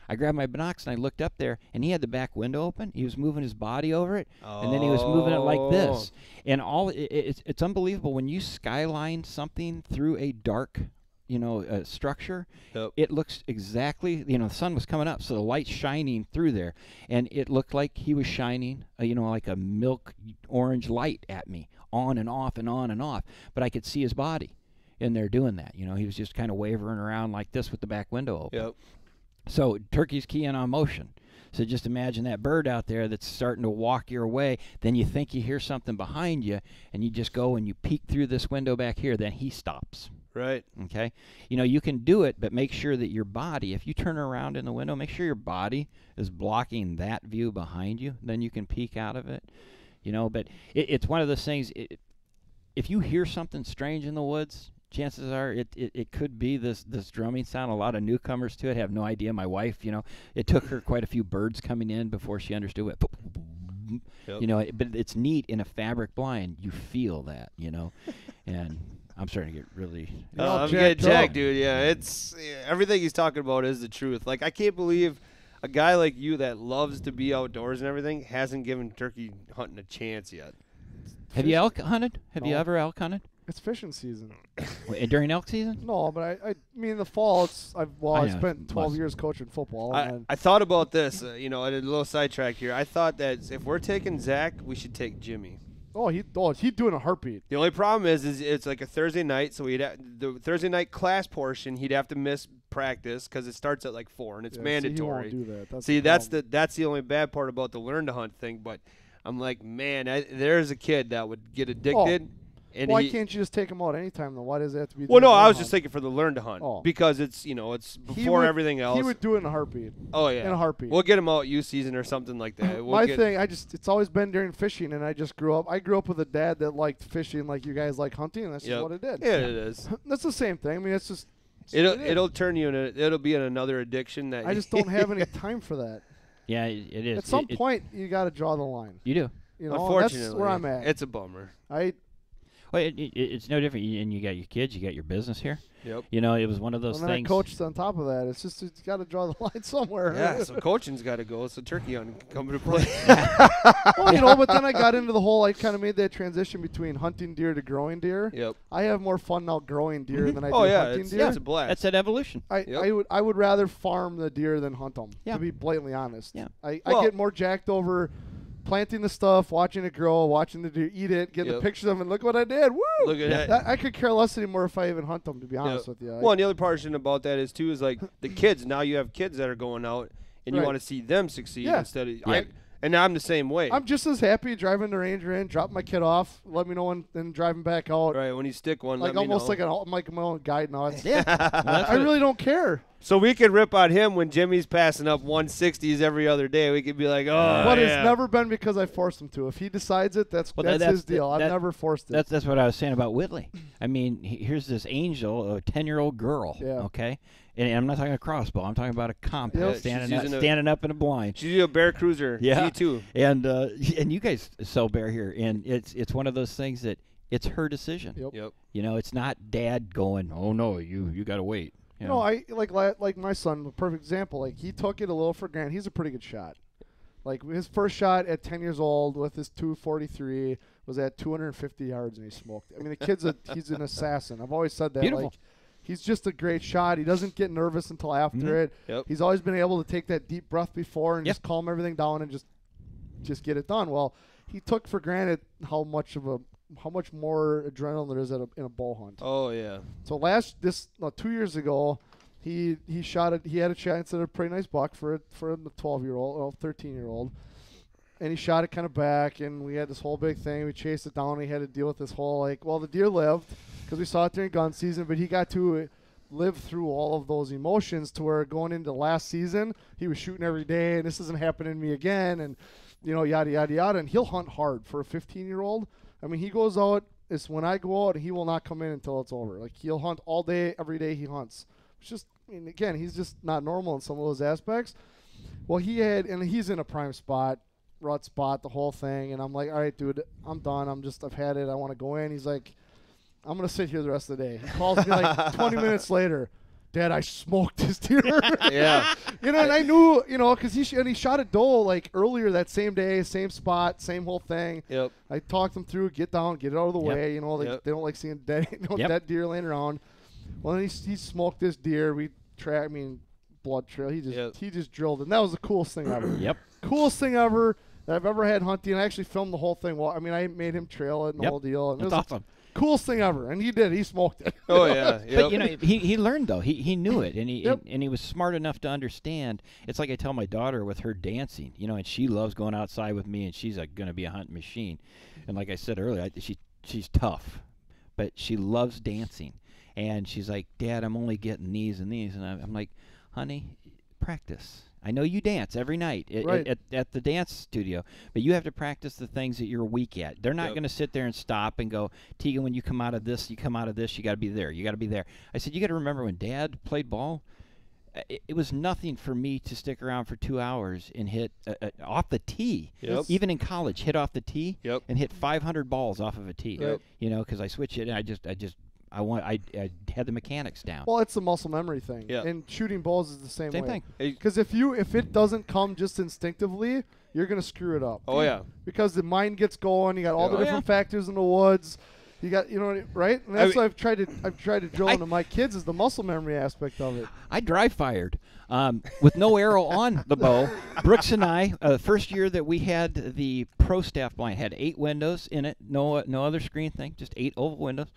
I grabbed my binocs and I looked up there, and he had the back window open. He was moving his body over it, and then he was moving it like this. And it's unbelievable when you skyline something through a dark, structure. Yep. It looks exactly, the sun was coming up, so the light's shining through there, and it looked like he was shining, like a milk orange light at me, on and off and on and off. But I could see his body in there doing that. He was just kind of wavering around like this with the back window open. Yep. So turkey's keying on motion. So just imagine that bird out there that's starting to walk your way. Then you think you hear something behind you, and you just go and you peek through this window back here. Then he stops. Right. Okay. You can do it, but make sure that your body, if you turn around in the window, make sure your body is blocking that view behind you. Then you can peek out of it. But it's one of those things. If you hear something strange in the woods, chances are it could be this drumming sound. A lot of newcomers to it have no idea. My wife, it took her quite a few birds coming in before she understood it. Yep. But it's neat in a fabric blind. You feel that, and I'm starting to get really. I'm getting jacked, dude. Yeah, everything he's talking about is the truth. Like, I can't believe a guy like you that loves to be outdoors and everything hasn't given turkey hunting a chance yet. Have you elk hunted? Have you ever elk hunted? It's fishing season. During elk season? No, but I mean in the fall. I spent 12 years coaching football. I thought about this. I did a little sidetrack here. I thought that if we're taking Zach, we should take Jimmy. He's doing a heartbeat. The only problem is it's like a Thursday night, so the Thursday night class portion he'd have to miss practice because it starts at like 4 and it's mandatory. See, he won't do that. That's the only bad part about the learn to hunt thing. But I'm like, man, there's a kid that would get addicted. And why can't you just take him out anytime though? Why does it have to be? Well, no, I was just thinking for the learn to hunt because it's before everything else. He would do it in a heartbeat. Oh yeah, in a heartbeat. We'll get him out youth season or something like that. It's always been during fishing, and I grew up with a dad that liked fishing like you guys like hunting, and that's just what it did. Yeah, it is. That's the same thing. I mean, it's just it'll turn you it'll be in another addiction that I just don't have any time for that. Yeah, it is. At some point, you got to draw the line. You do. Unfortunately, that's where I'm at. It's a bummer. Well, it's no different. And you got your kids, you got your business here. Yep. It was one of those and then things. I coached on top of that. It's just you got to draw the line somewhere. Yeah, so coaching's got to go. So turkey hunting come into play. Well, but then I got into the whole. I kind of made that transition between hunting deer to growing deer. Yep. I have more fun now growing deer than I do hunting deer. Yeah, it's a blast. That's that evolution. I would rather farm the deer than hunt them. Yeah. To be blatantly honest. Yeah. I get more jacked over planting the stuff, watching it grow, watching the deer eat it, getting the pictures of it. Look what I did! Woo! Look at that. I could care less anymore if I even hunt them. To be honest with you. Well, and the other portion about that is too is like the kids. Now you have kids that are going out, and you want to see them succeed instead of. And I'm the same way. I'm just as happy driving the Ranger in, drop my kid off, let me know when, then driving back out. Right, when you stick one, like let me know. almost like my own guide now. Yeah, I really don't care. So we could rip on him when Jimmy's passing up 160s every other day. We could be like, but it's never been because I forced him to. If he decides it, that's his deal. I've never forced it. That's what I was saying about Whitley. I mean, here's this angel, a 10-year-old girl. Yeah. Okay. And I'm not talking a crossbow. I'm talking about a compass standing up in a blind. She's a Bear Cruiser. Yeah. G2. And you guys sell Bear here, and it's one of those things that it's her decision. Yep. It's not Dad going, oh no, you got to wait. No, I like my son, a perfect example. Like he took it a little for granted. He's a pretty good shot. Like his first shot at 10 years old with his 243 was at 250 yards, and he smoked. I mean, the kid's he's an assassin. I've always said that. Beautiful. Like, he's just a great shot. He doesn't get nervous until after it. Yep. He's always been able to take that deep breath before and just calm everything down and just get it done. Well, he took for granted how much more adrenaline there is in a bow hunt. Oh yeah. So 2 years ago, he shot it. He had a chance at a pretty nice buck for a 12-year-old or 13-year-old, and he shot it kind of back. And we had this whole big thing. We chased it down. And he had to deal with this whole the deer lived because we saw it during gun season, but he got to live through all of those emotions to where going into last season he was shooting every day, and this isn't happening to me again, and yada yada yada. And he'll hunt hard for a 15-year-old. I mean, he goes out. It's when I go out, and he will not come in until it's over. Like, he'll hunt all day, every day he hunts. It's just, again, he's just not normal in some of those aspects. Well, he's in a prime spot, rut spot, the whole thing. And I'm like, all right, dude, I'm done. I've had it. I want to go in. He's like, I'm going to sit here the rest of the day. He calls me like 20 minutes later. Dad, I smoked this deer. Yeah. And I knew, because he shot a doe like earlier that same day, same spot, same whole thing. Yep. I talked him through, get down, get it out of the way. They don't like seeing dead deer laying around. Well, then he smoked this deer. Blood trail. He just drilled it. And that was the coolest thing ever. Yep. Coolest thing ever that I've ever had hunting. I actually filmed the whole thing. Well, I made him trail it and the whole deal. And That's awesome. Coolest thing ever, and he did. He smoked it. Oh yeah, But he learned though. He knew it, and he was smart enough to understand. It's like I tell my daughter with her dancing, and she loves going outside with me, and she's going to be a hunting machine. And like I said earlier, she's tough, but she loves dancing. And she's like, Dad, I'm only getting these and these, and I'm like, honey, practice. I know you dance every night at the dance studio, but you have to practice the things that you're weak at. They're not going to sit there and stop and go, Tegan, when you come out of this, you got to be there. You got to be there. I said, you got to remember when Dad played ball, it was nothing for me to stick around for 2 hours and hit off the tee. Yep. Even in college, hit off the tee and hit 500 balls off of a tee. Yep. Because I switch it and I had the mechanics down. Well, it's a muscle memory thing. Yeah. And shooting balls is the same way. Same thing. Because if it doesn't come just instinctively, you're going to screw it up. Oh yeah. Because the mind gets going. You got all the different factors in the woods. You got, right? And that's what I've tried to drill into my kids is the muscle memory aspect of it. I dry fired with no arrow on the bow. Brooks and I, the first year that we had the pro staff blind, had 8 windows in it, no other screen thing, just 8 oval windows.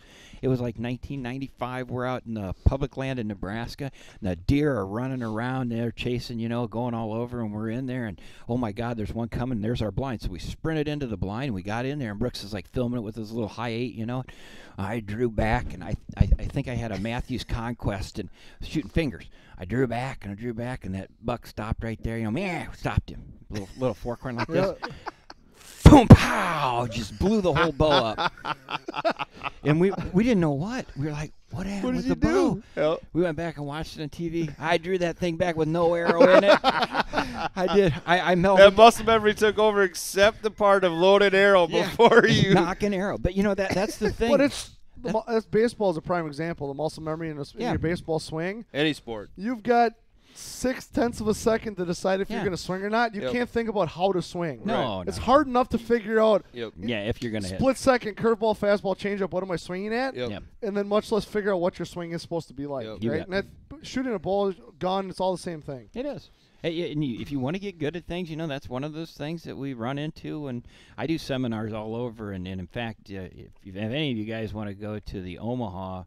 It was like 1995. We're out in the public land in Nebraska. And the deer are running around there chasing, going all over, and we're in there, and oh my God, there's one coming. There's our blind. So we sprinted into the blind, and we got in there, and Brooks is like filming it with his little high 8, I drew back, and I think I had a Matthews Conquest and shooting fingers. I drew back, and that buck stopped right there. Stopped him. Little fork like this. Boom, pow! Just blew the whole bow up. And we didn't know what. We were like, what happened with the bow? Yep. We went back and watched it on TV. I drew that thing back with no arrow in it. I did. I melted. That muscle memory took over except the part of loaded arrow before you. Knock an arrow. But, that's the thing. But baseball is a prime example. The muscle memory in your baseball swing. Any sport. You've got 0.6 of a second to decide if you're going to swing or not. You can't think about how to swing. No, It's hard enough to figure out. Yep. Yeah, if you're going to hit. Split second, curveball, fastball, changeup. What am I swinging at? Yep. And then much less figure out what your swing is supposed to be like. Yep. Right? And shooting a ball, gun, it's all the same thing. It is. Hey, and if you want to get good at things, that's one of those things that we run into. And I do seminars all over. And in fact, if any of you guys want to go to the Omaha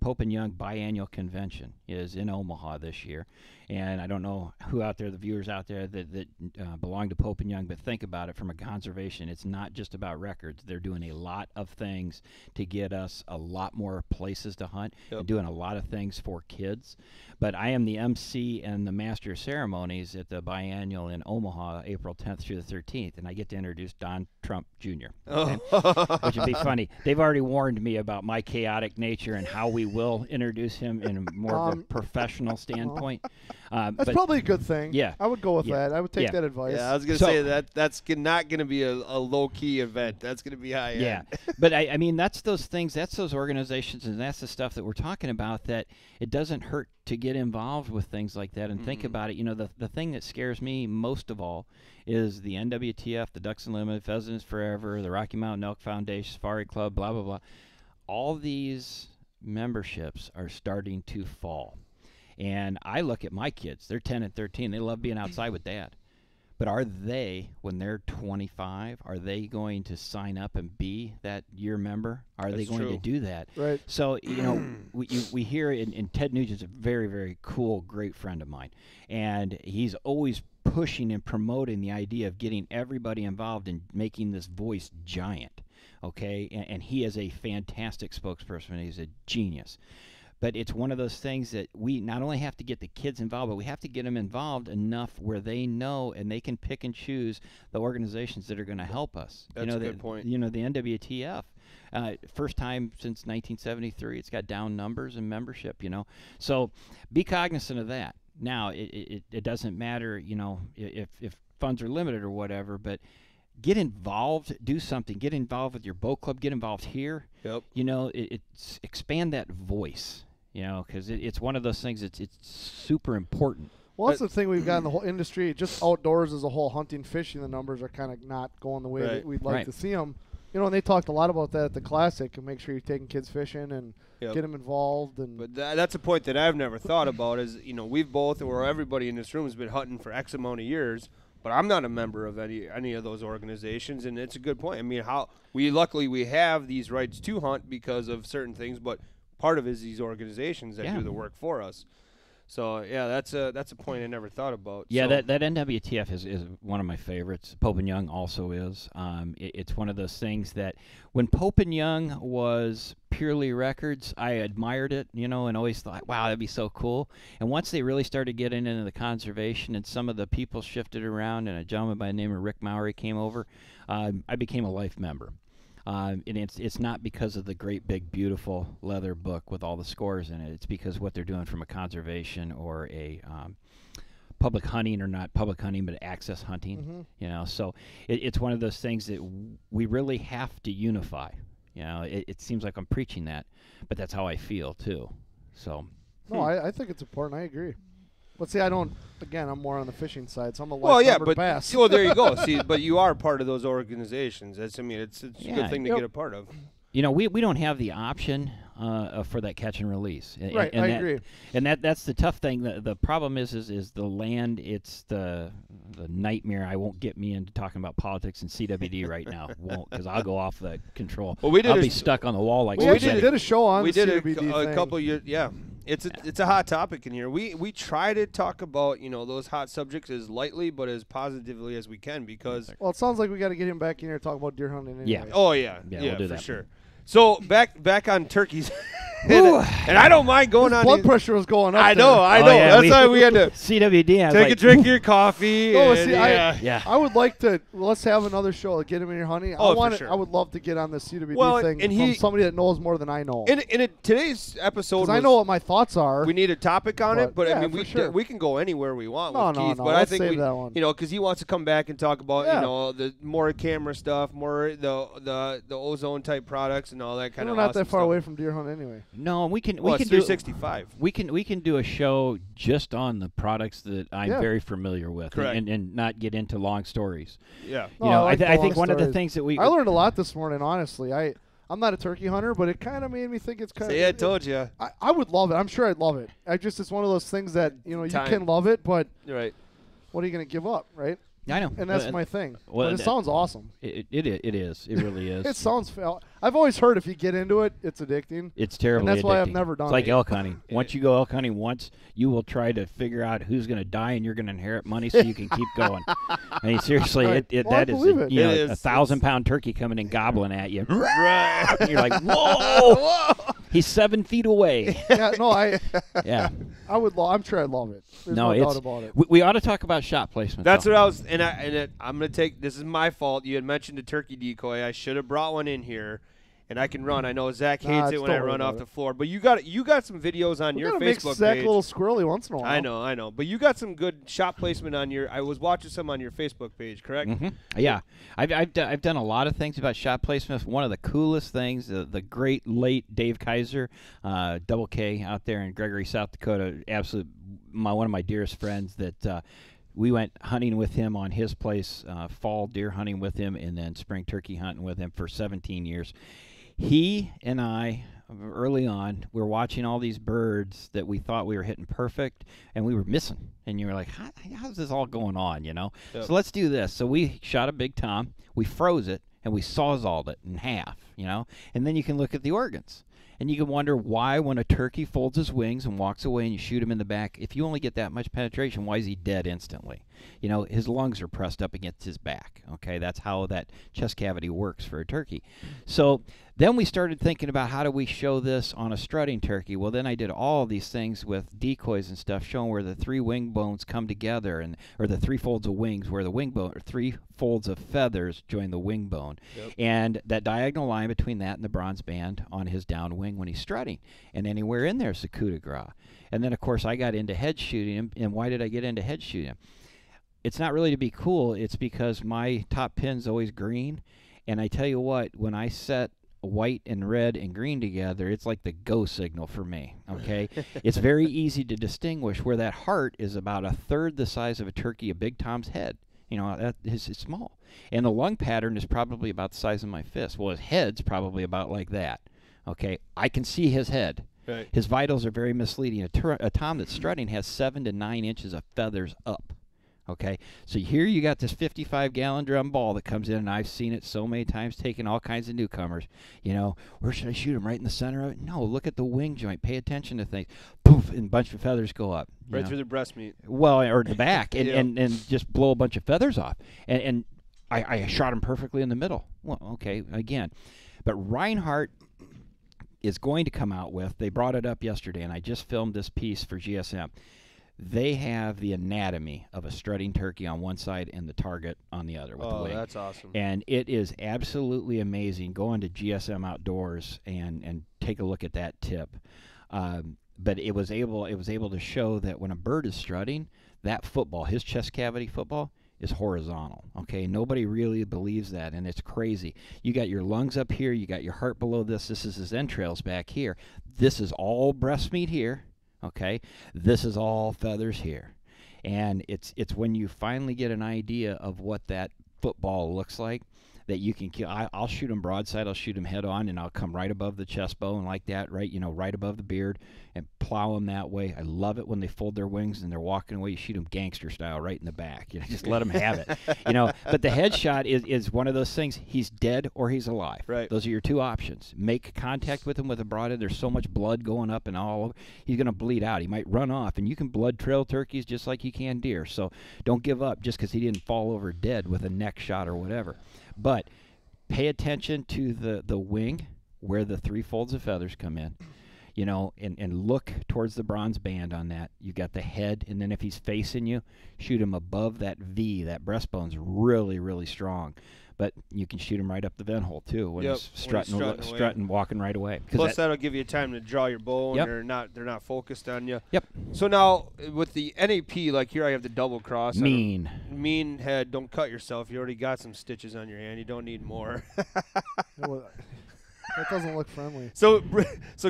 Pope and Young biannual convention is in Omaha this year. And I don't know who out there, the viewers out there that belong to Pope and Young, but think about it from a conservation. It's not just about records. They're doing a lot of things to get us a lot more places to hunt and doing a lot of things for kids. But I am the MC and the master of ceremonies at the biannual in Omaha, April 10th through the 13th, and I get to introduce Don Trump Jr., which would be funny. They've already warned me about my chaotic nature and how we will introduce him in more of a professional standpoint. That's probably a good thing. Yeah. I would go with that. I would take that advice. Yeah, I was going to say that's not going to be a low-key event. That's going to be high-end. Yeah, but I mean, that's those things, that's those organizations, and that's the stuff that we're talking about, that it doesn't hurt to get involved with things like that and think about it. The thing that scares me most of all is the NWTF, the Ducks Unlimited, Pheasants Forever, the Rocky Mountain Elk Foundation, Safari Club, blah, blah, blah. All these memberships are starting to fall. And I look at my kids. They're 10 and 13. They love being outside with Dad. But are they, when they're 25, are they going to sign up and be that year member? Are they going to do that? Right. So, we hear, and Ted Nugent's a very, very cool, great friend of mine. And he's always pushing and promoting the idea of getting everybody involved in making this voice giant. Okay? And he is a fantastic spokesperson. He's a genius. But it's one of those things that we not only have to get the kids involved, but we have to get them involved enough where they know and they can pick and choose the organizations that are going to help us. That's a good point. The NWTF, first time since 1973, it's got down numbers and membership, So be cognizant of that. Now, it doesn't matter, if funds are limited or whatever, but get involved, do something. Get involved with your boat club. Get involved here. Yep. It's expand that voice. Because it's one of those things. It's super important. Well, that's the thing we've got in the whole industry. Just outdoors as a whole, hunting, fishing, the numbers are kind of not going the way that we'd like to see them. And they talked a lot about that at the Classic, and make sure you're taking kids fishing and get them involved. And But that's a point that I've never thought about is, we've both, or everybody in this room has been hunting for X amount of years, but I'm not a member of any of those organizations, and it's a good point. I mean, luckily we have these rights to hunt because of certain things, but part of it is these organizations that do the work for us. So that's a point I never thought about. Yeah, so that NWTF is one of my favorites. Pope and Young also is. It's one of those things that when Pope and Young was purely records, I admired it, and always thought, wow, that'd be so cool. And once they really started getting into the conservation and some of the people shifted around, and a gentleman by the name of Rick Mowry came over, I became a life member. And it's not because of the great big beautiful leather book with all the scores in it. It's because what they're doing from a conservation or a public hunting, or not public hunting but access hunting. So it's one of those things that we really have to unify. It seems like I'm preaching that, but that's how I feel too. So no, I think it's important. I agree. But see, I'm more on the fishing side, so I'm a bass. Well, there you go. See, but you are part of those organizations. It's a good thing to get a part of. We don't have the option for that catch and release. Right, I agree. And that's the tough thing. The problem is the land. It's the nightmare. I won't get me into talking about politics and CWD right now. Won't, because I'll go off the control. Well, I'll be stuck on the wall like we did a show on. We the did CWD a couple years. Yeah. It's a hot topic in here. We try to talk about those hot subjects as lightly but as positively as we can, because well, it sounds like we got to get him back in here to talk about deer hunting anyway. Yeah. Oh yeah, we'll do for that. sure. So back on turkeys. and I don't mind going on. Blood pressure was going up. I know. Yeah, That's why we had to CWD. take a drink of your coffee. Oh, and, see, I would like to. Let's have another show. Get him in your hunting. For sure. I would love to get on the CWD thing from somebody that knows more than I know. In today's episode, I know what my thoughts are. We need a topic on it, but yeah, I mean, we can go anywhere we want with Keith. No, but I let's think save that one. because he wants to come back and talk about the more camera stuff, more the ozone type products and all that kind of. We're not that far stuff. away from deer hunt anyway. No, we can. Well, it's 365. We can do a show just on the products that I'm very familiar with, and not get into long stories. Yeah, I think one of the things that I learned a lot this morning. Honestly, I'm not a turkey hunter, but it kind of made me think it's kind of. See, I told you. I would love it. I'm sure I'd love it. It's one of those things that you can love it, but what are you going to give up, right? I know, and that's my thing. Well, but it sounds awesome. It is. It really is. It sounds. I've always heard if you get into it, it's addicting. It's terribly and that's addicting. why I've never done it. It's like elk hunting. Once you go elk hunting once, you will try to figure out who's going to die, and you're going to inherit money so you can keep going. I mean, seriously, that is 1,000-pound turkey coming and gobbling at you. Right. And you're like, whoa! He's 7 feet away. Yeah, no, yeah. I would. I'm sure I'd love it. There's no doubt about it. We ought to talk about shot placement. That's what I was, I'm going to take. This is my fault. You had mentioned a turkey decoy. I should have brought one in here. And I can run. I know Zach hates it when I run off the floor. But you got some videos on your Facebook page. Zach a little squirrely once in a while. I know. But you got some good shot placement on your. I was watching some on your Facebook page, correct? Mm-hmm. Yeah, I've done a lot of things about shot placement. One of the coolest things, the great late Dave Kaiser, Double K out there in Gregory, South Dakota, one of my dearest friends that. We went hunting with him on his place, fall deer hunting with him, and then spring turkey hunting with him for 17 years. He and I early on, we're watching all these birds that we thought we were hitting perfect, and we were missing. And you were like, how's this all going on, you know? Yep. So let's do this. So we shot a big tom, we froze it, and we sawzalled it in half, you know? And then you can look at the organs. And you can wonder why, when a turkey folds his wings and walks away and you shoot him in the back, if you only get that much penetration, why is he dead instantly? You know, his lungs are pressed up against his back. Okay, that's how that chest cavity works for a turkey. So then we started thinking about how do we show this on a strutting turkey. Well, then I did all of these things with decoys and stuff, showing where the three wing bones come together, or the three folds of wings, where the wing bone, or three folds of feathers join the wing bone, and that diagonal line between that and the bronze band on his down wing when he's strutting, and anywhere in there is the coup de grace. And then, of course, I got into head shooting. And why did I get into head shooting? It's not really to be cool. It's because my top pin's always green. And I tell you what, when I set white and red and green together, it's like the go signal for me, okay? It's very easy to distinguish where that heart is about a third the size of a turkey, a big tom's head. You know, that is, it's small. And the lung pattern is probably about the size of my fist. Well, his head's probably about like that, okay? I can see his head. Right. His vitals are very misleading. A tom that's strutting has 7 to 9 inches of feathers up. Okay, so here you got this 55-gallon drum ball that comes in, and I've seen it so many times taking all kinds of newcomers. You know, where should I shoot him? Right in the center of it? No, look at the wing joint. Pay attention to things. Poof, and a bunch of feathers go up. Right through the breast meat. Well, or the back, and just blow a bunch of feathers off. And I shot him perfectly in the middle. Well, okay, again. But Reinhardt is going to come out with, they brought it up yesterday, and I just filmed this piece for GSM. They have the anatomy of a strutting turkey on one side and the target on the other with the wing. That's awesome. And it is absolutely amazing. Go on to GSM Outdoors and take a look at that tip. But it was able to show that when a bird is strutting, that football, his chest cavity football, is horizontal. Okay, nobody really believes that, and it's crazy. You got your lungs up here, you got your heart below this. This is his entrails back here. This is all breast meat here. Okay, this is all feathers here, and it's when you finally get an idea of what that football looks like that you can kill. I'll shoot him broadside, I'll shoot him head on, and I'll come right above the chest bone like that, right, you know, right above the beard, and plow them that way. I love it when they fold their wings and they're walking away. You shoot them gangster style right in the back. You know, just let them have it. You know, but the headshot is one of those things. He's dead or he's alive. Right. Those are your two options. Make contact with him with a broadhead. There's so much blood going up and all over. He's going to bleed out. He might run off, and you can blood trail turkeys just like you can deer. So don't give up just because he didn't fall over dead with a neck shot or whatever. But pay attention to the wing where the three folds of feathers come in, you know, and look towards the bronze band on that. You got the head, and then if he's facing you, shoot him above that V. That breastbone's really, really strong. But you can shoot him right up the vent hole too when he's strutting, walking right away. Plus, that'll give you time to draw your bow, and they're not focused on you. Yep. So now with the NAP, like here I have the double cross. Mean head. Don't cut yourself. You already got some stitches on your hand. You don't need more. Well, that doesn't look friendly. So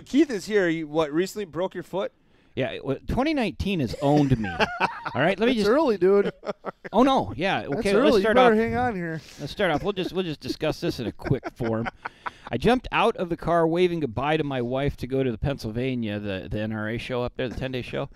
Keith is here. You recently broke your foot? Yeah, 2019 has owned me. All right, let me just early, dude. Oh no, yeah. Okay, that's early. Let's start you better off. Hang on here. Let's start off. We'll just discuss this in a quick form. I jumped out of the car waving goodbye to my wife to go to the Pennsylvania, the NRA show up there, the 10-day show.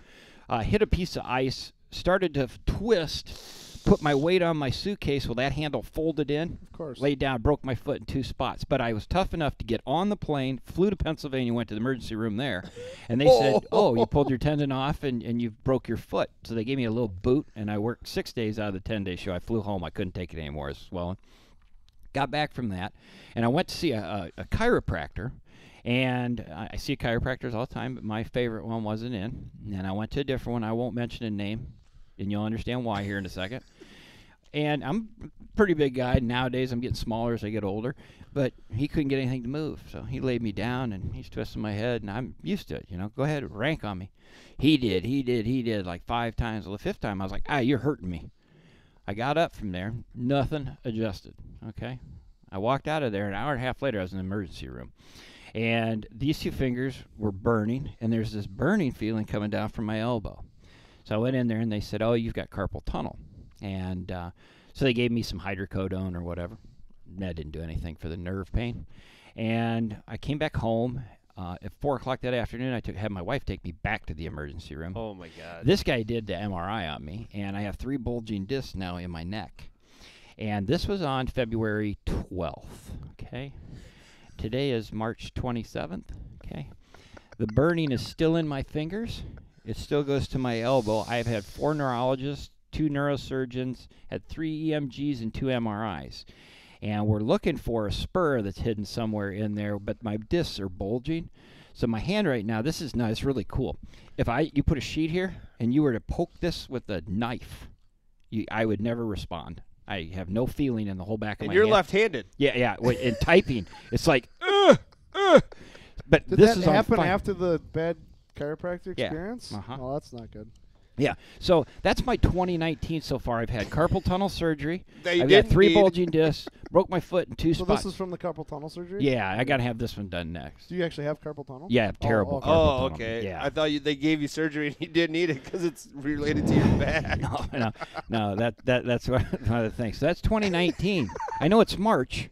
Hit a piece of ice, started to twist. Put my weight on my suitcase. Well, that handle folded in. Of course. Laid down, broke my foot in 2 spots. But I was tough enough to get on the plane, flew to Pennsylvania, went to the emergency room there. And they said, oh, you pulled your tendon off and you broke your foot. So they gave me a little boot, and I worked 6 days out of the 10-day show. I flew home. I couldn't take it anymore. It was swelling. Got back from that, and I went to see a chiropractor. And I see chiropractors all the time, but my favorite one wasn't in. And I went to a different one. I won't mention a name, and you'll understand why here in a second. And I'm a pretty big guy. Nowadays, I'm getting smaller as I get older. But he couldn't get anything to move. So he laid me down, and he's twisting my head, and I'm used to it. You know, go ahead, rank on me. He did like 5 times. Well, the 5th time, I was like, you're hurting me. I got up from there. Nothing adjusted, okay? I walked out of there. An hour and a half later, I was in the emergency room. And these 2 fingers were burning, and there's this burning feeling coming down from my elbow. So I went in there, and they said, oh, you've got carpal tunnel. And so they gave me some hydrocodone or whatever. That didn't do anything for the nerve pain. And I came back home. At 4 o'clock that afternoon, had my wife take me back to the emergency room. Oh my God! This guy did the MRI on me, and I have 3 bulging discs now in my neck. And this was on February 12th. Okay, today is March 27th. Okay, the burning is still in my fingers. It still goes to my elbow. I've had 4 neurologists, 2 neurosurgeons, had 3 EMGs, and 2 MRIs. And we're looking for a spur that's hidden somewhere in there, but my discs are bulging. So my hand right now, it's really cool. If you put a sheet here and you were to poke this with a knife, I would never respond. I have no feeling in the whole back of my hand. And you're left-handed. Yeah. In typing, it's like, But Did this that is on happen fire. after the bad chiropractic Yeah. experience? Uh-huh. Oh, that's not good. Yeah, so that's my 2019 so far. I've had carpal tunnel surgery. That you I've got didn't 3 need. bulging discs. Broke my foot in 2 So spots. this is from the carpal tunnel surgery? Yeah, I got to have this one done next. Do you actually have carpal tunnel? Yeah, I have terrible okay. carpal Oh, tunnel. okay. Yeah. I thought they gave you surgery and you didn't need it because it's related to your back. No, that's one of the things. So that's 2019. I know it's March.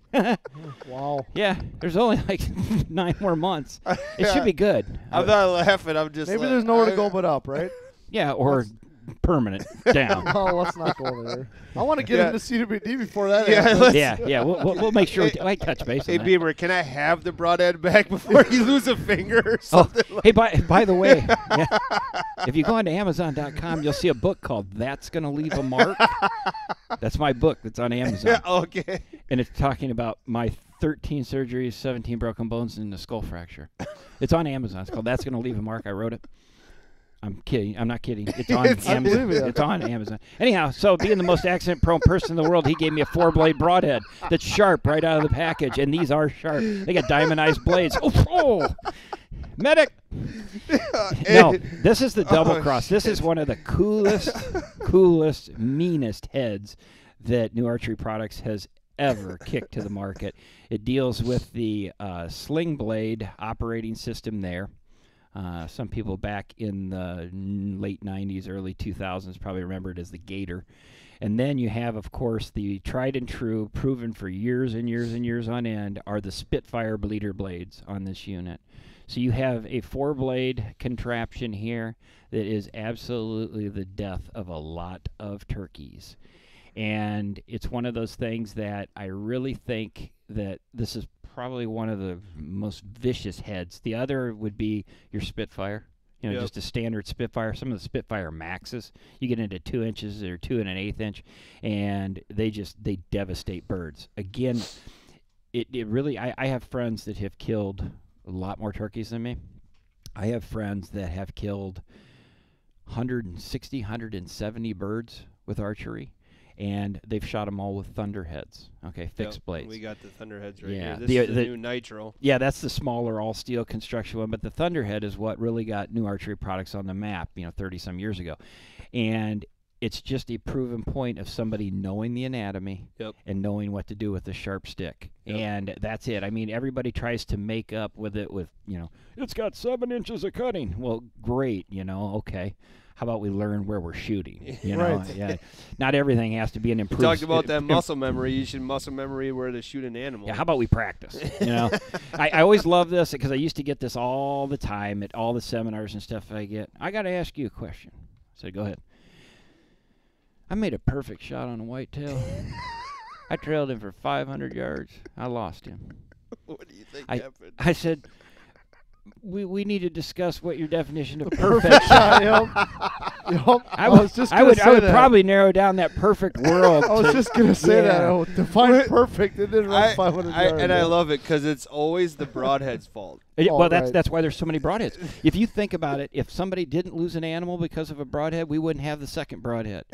Wow. Yeah, there's only like 9 more months. It should be good. I'm not laughing. I'm just Maybe like, there's nowhere to go but up, right? Yeah, or permanent down. Oh, let's not go there. I want to get Yeah. into CWD before that Yeah, happens. Yeah. We'll make sure I touch base Hey, on that. Beamer, can I have the broadhead back before you lose a finger or something? Hey, by the way, if you go onto Amazon.com, you'll see a book called "That's Gonna Leave a Mark." That's my book. That's on Amazon. Yeah, okay. And it's talking about my 13 surgeries, 17 broken bones, and a skull fracture. It's on Amazon. It's called "That's Gonna Leave a Mark." I wrote it. I'm kidding. I'm not kidding. It's on Amazon. believe it. It's on Amazon. Anyhow, so being the most accident-prone person in the world, he gave me a 4-blade broadhead that's sharp right out of the package, and these are sharp. They got diamondized blades. Oh, medic! No, this is the double cross. This is one of the coolest, meanest heads that New Archery Products has ever kicked to the market. It deals with the sling blade operating system there. Some people back in the late 90s, early 2000s probably remember it as the Gator. And then you have, of course, the tried and true, proven for years and years and years on end, are the Spitfire bleeder blades on this unit. So you have a 4-blade contraption here that is absolutely the death of a lot of turkeys. And it's one of those things that I really think that this is probably one of the most vicious heads. The other would be your Spitfire, Yep. just a standard Spitfire. Some of the Spitfire Maxes, you get into 2 inches or 2 1/8 inch, and they devastate birds. Again, it really, I have friends that have killed a lot more turkeys than me. I have friends that have killed 160, 170 birds with archery. And they've shot them all with thunderheads. Okay, fixed blades. We got the thunderheads right Yeah, here. This is the new nitro. Yeah, that's the smaller all-steel construction one. But the thunderhead is what really got New Archery Products on the map, 30-some years ago. And it's just a proven point of somebody knowing the anatomy and knowing what to do with the sharp stick. And that's it. I mean, everybody tries to make up with it with, it's got 7 inches of cutting. Well, great, okay. How about we learn where we're shooting? Right. Yeah. Not everything has to be an improved. Talked about that muscle memory. You should muscle memory where to shoot an animal. Yeah, how about we practice? I always love this because I used to get this all the time at all the seminars and stuff I get. I got to ask you a question. So go ahead. I made a perfect shot on a whitetail. I trailed him for 500 yards. I lost him. What do you think happened? I said, we need to discuss what your definition of perfect shot. I would probably narrow down that perfect world. I was just gonna say that. Oh, define perfect. It didn't run 500 yards. And I love it because it's always the broadhead's fault. Well, that's why there's so many broadheads. If you think about it, if somebody didn't lose an animal because of a broadhead, we wouldn't have the second broadhead.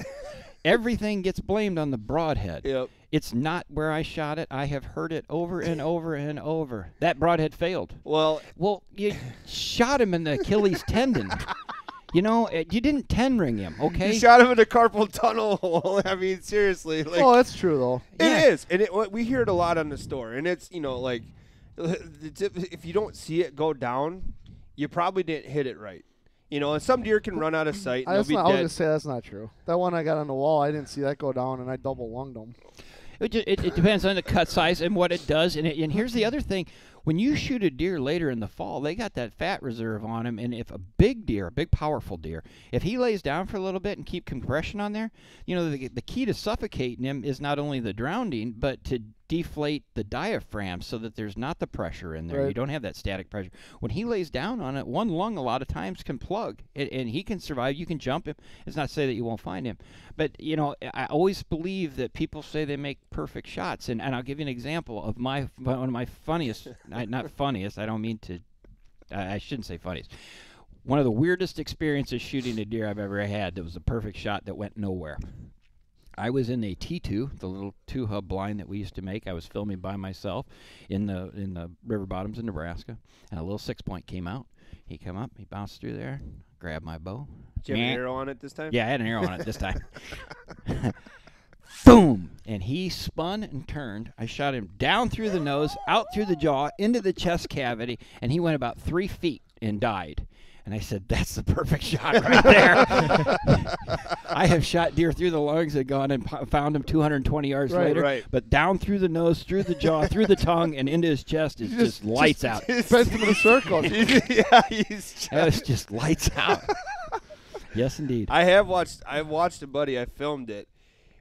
Everything gets blamed on the broadhead. Yep. It's not where I shot it. I have heard it over and over and over. That broadhead failed. Well, you shot him in the Achilles tendon. You didn't 10 ring him, okay? You shot him in the carpal tunnel hole. I mean, seriously. Oh, that's true, though. It is. And we hear it a lot on the store. And it's, if you don't see it go down, you probably didn't hit it right. And some deer can run out of sight. And they'll be I was dead. going to say that's not true. That one I got on the wall, I didn't see that go down, and I double lunged him. It depends on the cut size and what it does. And here's the other thing. When you shoot a deer later in the fall, they got that fat reserve on him. And if a big deer, a big powerful deer, if he lays down for a little bit and keep compression on there, the key to suffocating him is not only the drowning, but to deflate the diaphragm so that there's not the pressure in there. Right. You don't have that static pressure. When he lays down on it, one lung a lot of times can plug, and he can survive. You can jump him. It's not to say that you won't find him. But, I always believe that people say they make perfect shots. And I'll give you an example of one of my funniest, not funniest, I don't mean to, I shouldn't say funniest. One of the weirdest experiences shooting a deer I've ever had that was a perfect shot that went nowhere. I was in a T2, the little 2-hub blind that we used to make. I was filming by myself in the river bottoms in Nebraska, and a little 6-point came out. He come up, he bounced through there, grabbed my bow. Did you have an arrow on it this time? Yeah, I had an arrow on it this time. Boom! And he spun and turned. I shot him down through the nose, out through the jaw, into the chest cavity, and he went about 3 feet and died. And I said, that's the perfect shot right there. I have shot deer through the lungs and gone and found him 220 yards later. Right. But down through the nose, through the jaw, through the tongue, and into his chest is just lights out. Bent him in a circle. That was just lights out. Yes, indeed. I've watched a buddy. I filmed it.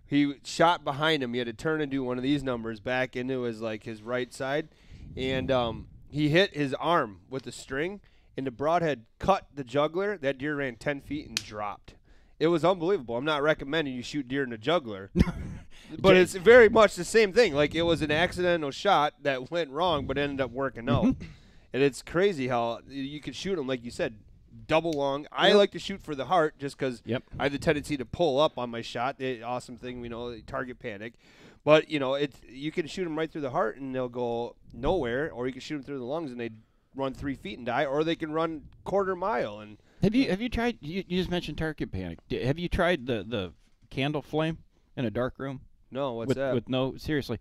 He shot behind him. He had to turn and do one of these numbers back into his right side, and he hit his arm with the string. And the broadhead cut the jugular. That deer ran 10 feet and dropped. It was unbelievable. I'm not recommending you shoot deer in a jugular. But it's very much the same thing. Like, it was an accidental shot that went wrong but ended up working out. And it's crazy how you could shoot them, like you said, double long. I like to shoot for the heart just because I have the tendency to pull up on my shot. The awesome thing, target panic. But, you can shoot them right through the heart and they'll go nowhere, or you can shoot them through the lungs and they run 3 feet and die, or they can run quarter mile. And have you tried? You just mentioned target panic. Have you tried the candle flame in a dark room? No, what's that? With no, seriously,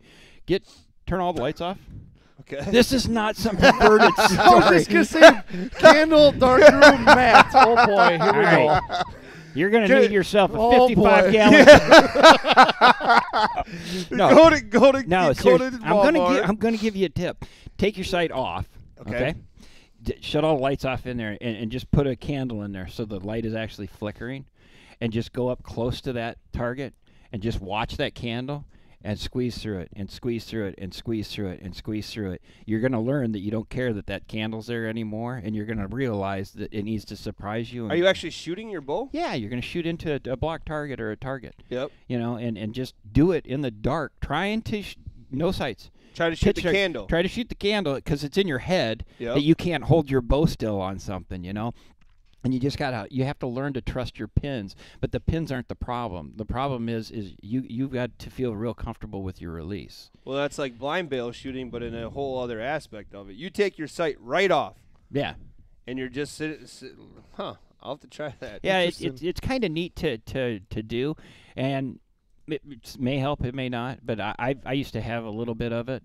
turn all the lights off. Okay. This is not some perverted story. I was just gonna say candle dark room mat. Oh boy, here we go. You're going to need yourself a 55-gallon. I'm going to give you a tip. Take your sight off. Okay. Shut all the lights off in there and just put a candle in there so the light is actually flickering, and just go up close to that target and just watch that candle and squeeze through it and squeeze through it and squeeze through it and squeeze through it. You're going to learn that you don't care that candle's there anymore, and you're going to realize that it needs to surprise you. Are you actually shooting your bow? Yeah, you're going to shoot into a block target or a target. Yep. And just do it in the dark, trying to no sights. Try to shoot the candle. Try to shoot the candle because it's in your head that you can't hold your bow still on something, And you have to learn to trust your pins, but the pins aren't the problem. The problem is you've got to feel real comfortable with your release. Well, that's like blind bale shooting, but in a whole other aspect of it. You take your sight right off. Yeah. And you're just I'll have to try that. Yeah, it's kind of neat to do, and it may help, it may not. But I used to have a little bit of it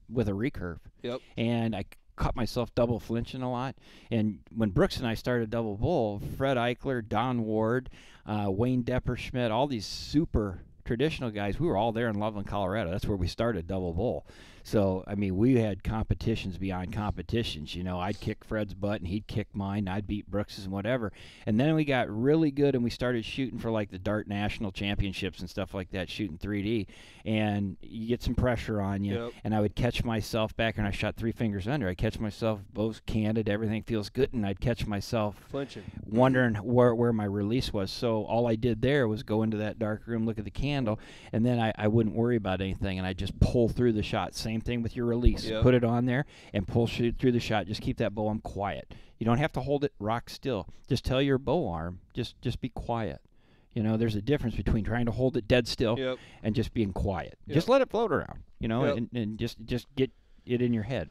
with a recurve. Yep. And I caught myself double flinching a lot. And when Brooks and I started Double Bull, Fred Eichler, Don Ward, Wayne Depperschmidt, all these super traditional guys, we were all there in Loveland, Colorado. That's where we started Double Bull. So, I mean, we had competitions beyond competitions. I'd kick Fred's butt and he'd kick mine, and I'd beat Brooks's and whatever. And then we got really good and we started shooting for like the Dart National Championships and stuff like that, shooting 3D. And you get some pressure on you. Yep. And I would catch myself back, and I shot 3 fingers under. I'd catch myself both candid, everything feels good, and I'd catch myself flinching, wondering where my release was. So all I did there was go into that dark room, look at the candle, and then I wouldn't worry about anything, and I'd just pull through the shot. Same thing with your release. Yep. Put it on there and pull through the shot. Just keep that bow arm quiet. You don't have to hold it rock still. Just tell your bow arm, just be quiet. There's a difference between trying to hold it dead still and just being quiet. Yep. Just let it float around, and just get it in your head.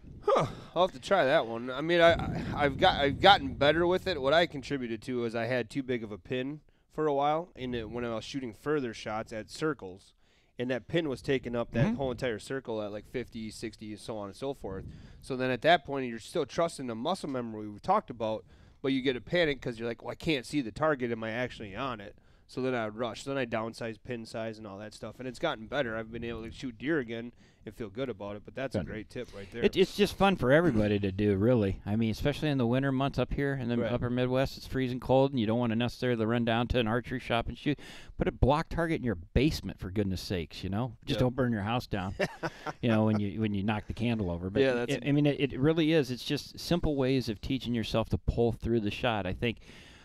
I'll have to try that one. I mean, I've gotten better with it. What I contributed to is I had too big of a pin for a while, when I was shooting further shots at circles, and that pin was taking up that whole entire circle at like 50, 60, so on and so forth. So then at that point, you're still trusting the muscle memory we talked about, but you get a panic because you're like, well, I can't see the target. Am I actually on it? So then I would rush. Then I downsize pin size and all that stuff, and it's gotten better. I've been able to shoot deer again and feel good about it. But that's a great tip right there. It's just fun for everybody to do, really. I mean, especially in the winter months up here in the Right. upper Midwest, it's freezing cold, and you don't want to necessarily run down to an archery shop and shoot. Put a block target in your basement, for goodness sakes. You know, just don't burn your house down. You know, when you knock the candle over. But Yeah, that's I mean, it really is. It's just simple ways of teaching yourself to pull through the shot. I think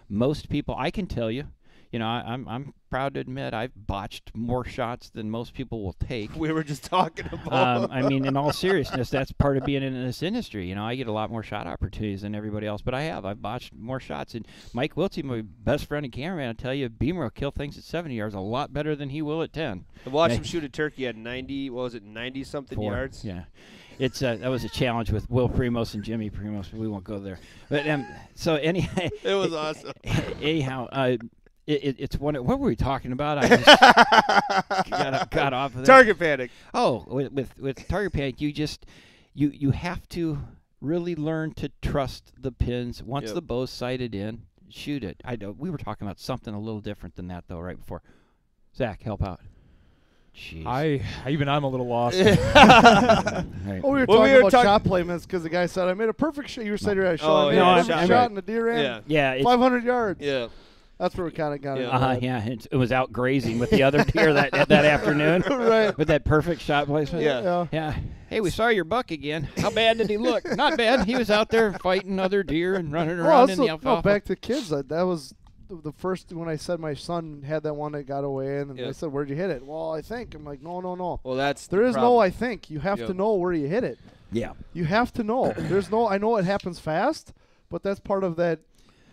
most people, I can tell you. You know, I'm proud to admit I've botched more shots than most people will take. We were just talking about. I mean, in all seriousness, that's part of being in this industry. You know, I get a lot more shot opportunities than everybody else, but I've botched more shots. And Mike Wiltsey, my best friend and cameraman, I'll tell you, Beamer will kill things at 70 yards a lot better than he will at 10. I watched him shoot a turkey at 90. What was it, 90-something yards? Yeah. It's that was a challenge with Will Primos and Jimmy Primos, but we won't go there. But so anyhow, it was awesome. Anyhow. It's one. What were we talking about? I just got off of that. Target panic. Oh, with target panic, you have to really learn to trust the pins. Once the bow's sighted in, shoot it. I know we were talking about something a little different than that though, right before. Zach, help out. Jeez. Even I'm a little lost. Right. Oh, we were talking about shot placements because the guy said I made a perfect shot. You were saying I shot a perfect shot in the deer end. Yeah, 500 yards. Yeah. That's where we kind of got it. Yeah. It was out grazing with the other deer that afternoon. Right. With that perfect shot placement. Yeah. Hey, we saw your buck again. How bad did he look? Not bad. He was out there fighting other deer and running around in the alfalfa. Back to kids. That was the first when I said my son had that one that got away, and they said, "Where'd you hit it?" Well, I think. I'm like, no. Well, there is no I think. You have to know where you hit it. Yeah. You have to know. There's no. I know it happens fast, but that's part of that.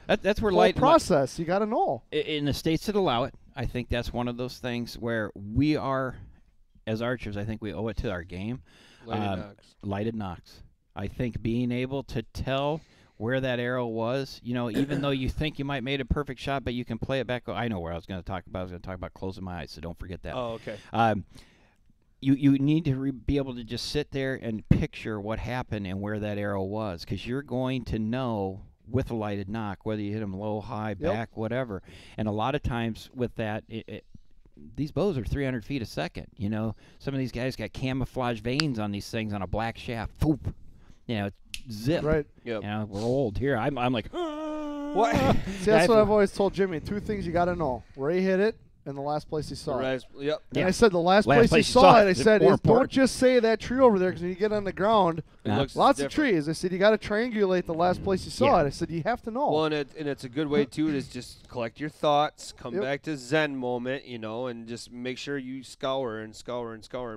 That's where whole process. You got to know. In the states that allow it, I think that's one of those things where we are, as archers, I think we owe it to our game. Lighted nocks. I think being able to tell where that arrow was, you know, even though you think you might made a perfect shot, but you can play it back. I know where I was going to talk about. I was going to talk about closing my eyes, so don't forget that. Oh, okay. You need to be able to just sit there and picture what happened and where that arrow was, because you're going to know with a lighted knock, whether you hit them low, high, back, whatever. And a lot of times with that, these bows are 300 feet a second. You know, some of these guys got camouflage veins on these things on a black shaft. Boop. You know, zip. Right. Yep. You know, we're old here. I'm like, what? See, that's what I've always told Jimmy. Two things you got to know: where he hit it and the last place he saw it. Yep. And I said the last place he saw it. I said, don't just say that tree over there, because when you get on the ground, lots of trees. I said you got to triangulate the last place you saw it. I said you have to know. Well, and it's a good way too to just collect your thoughts, come back to Zen moment, you know, and just make sure you scour and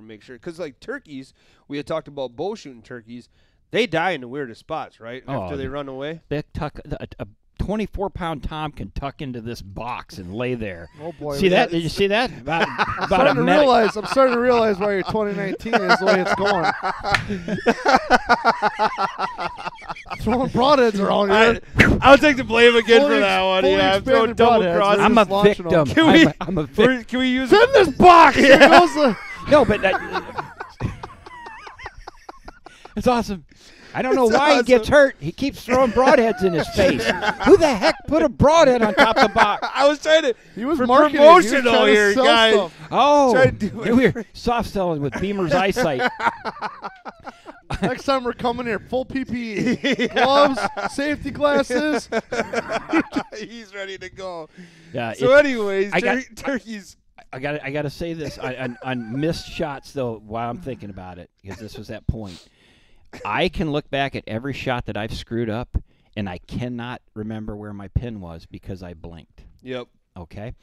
make sure, because like turkeys, we had talked about bow shooting turkeys. They die in the weirdest spots, right? After they run away. They tuck a 24-pound Tom can tuck into this box and lay there. Oh boy! See that? Did you see that? I'm starting to realize why your 2019 is the way it's going. Throwing broadheads around here. I'll take the blame again for that one. Yeah, I'm throwing double cross. I'm a victim. I'm a victim. Can we use in this box? No, but it's awesome. I don't know why he gets hurt. He keeps throwing broadheads in his face. Who the heck put a broadhead on top of the box? I was trying to. He was promotional here, guys. Stuff. Oh, we're soft selling with Beamer's eyesight. Next time we're coming here, full PPE, gloves, safety glasses. He's ready to go. Yeah. So, anyways, turkeys. I got to say this on missed shots though. While I'm thinking about it, because this was that point. I can look back at every shot that I've screwed up, and I cannot remember where my pin was because I blinked. Yep. Okay?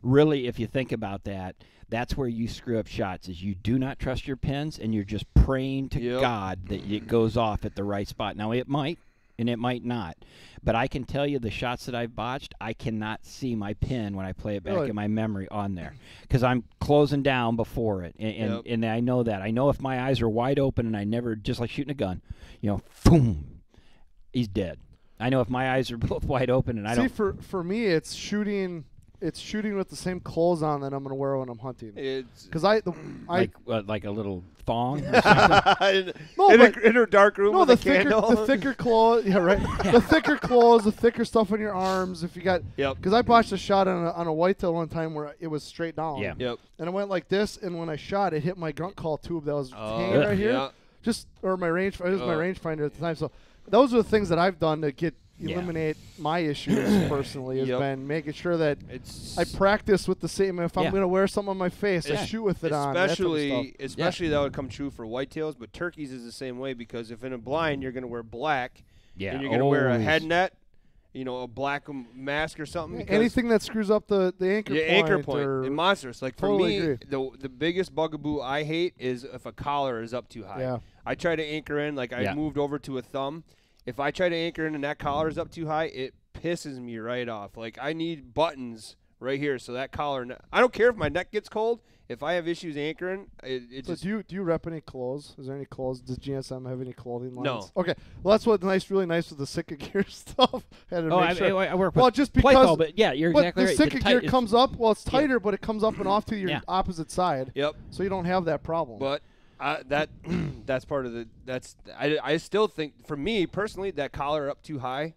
Really, if you think about that, that's where you screw up shots, is you do not trust your pins, and you're just praying to God that it goes off at the right spot. Now, it might, and it might not. But I can tell you the shots that I've botched, I cannot see my pin when I play it back in my memory on there, because I'm closing down before it, and I know that. I know if my eyes are wide open and I never, just like shooting a gun, you know, boom, he's dead. I know if my eyes are both wide open and I don't. See, for me, it's shooting it's shooting with the same clothes on that I'm gonna wear when I'm hunting. It's Because like a little thong. Or something? in a dark room with the a candle. the thicker clothes. Yeah, right. The thicker clothes, the thicker stuff on your arms. If you got, because I botched a shot on a whitetail one time where it was straight down. Yeah. Yep. And I went like this, and when I shot, it hit my grunt call tube that was hanging right here. Yeah. Or my range. It was my rangefinder at the time. So those are the things that I've done to eliminate my issues personally. Has been making sure that I practice with the same. If I'm going to wear something on my face, I shoot with it on. Especially that would come true for whitetails, but turkeys is the same way, because if in a blind you're going to wear black, and you're going to wear a head net, a black mask or something. Anything that screws up the anchor point. Anchor point and monsters. Like for me, agree. the biggest bugaboo I hate is if a collar is up too high. Yeah. I try to anchor in, like I moved over to a thumb. If I try to anchor in and that collar is up too high, it pisses me right off. Like I need buttons right here, so that collar. I don't care if my neck gets cold. If I have issues anchoring, so do you rep any clothes? Is there any clothes? Does GSM have any clothing lines? No. Okay. Well, that's really nice with the Sitka gear stuff. Had to make sure. I work with just because. Playful, but yeah, you're exactly the right. Sitka gear comes up. Well, it's tighter, but it comes up and off to your opposite side. Yep. So you don't have that problem. But that's part of the. I still think, for me personally, that collar up too high,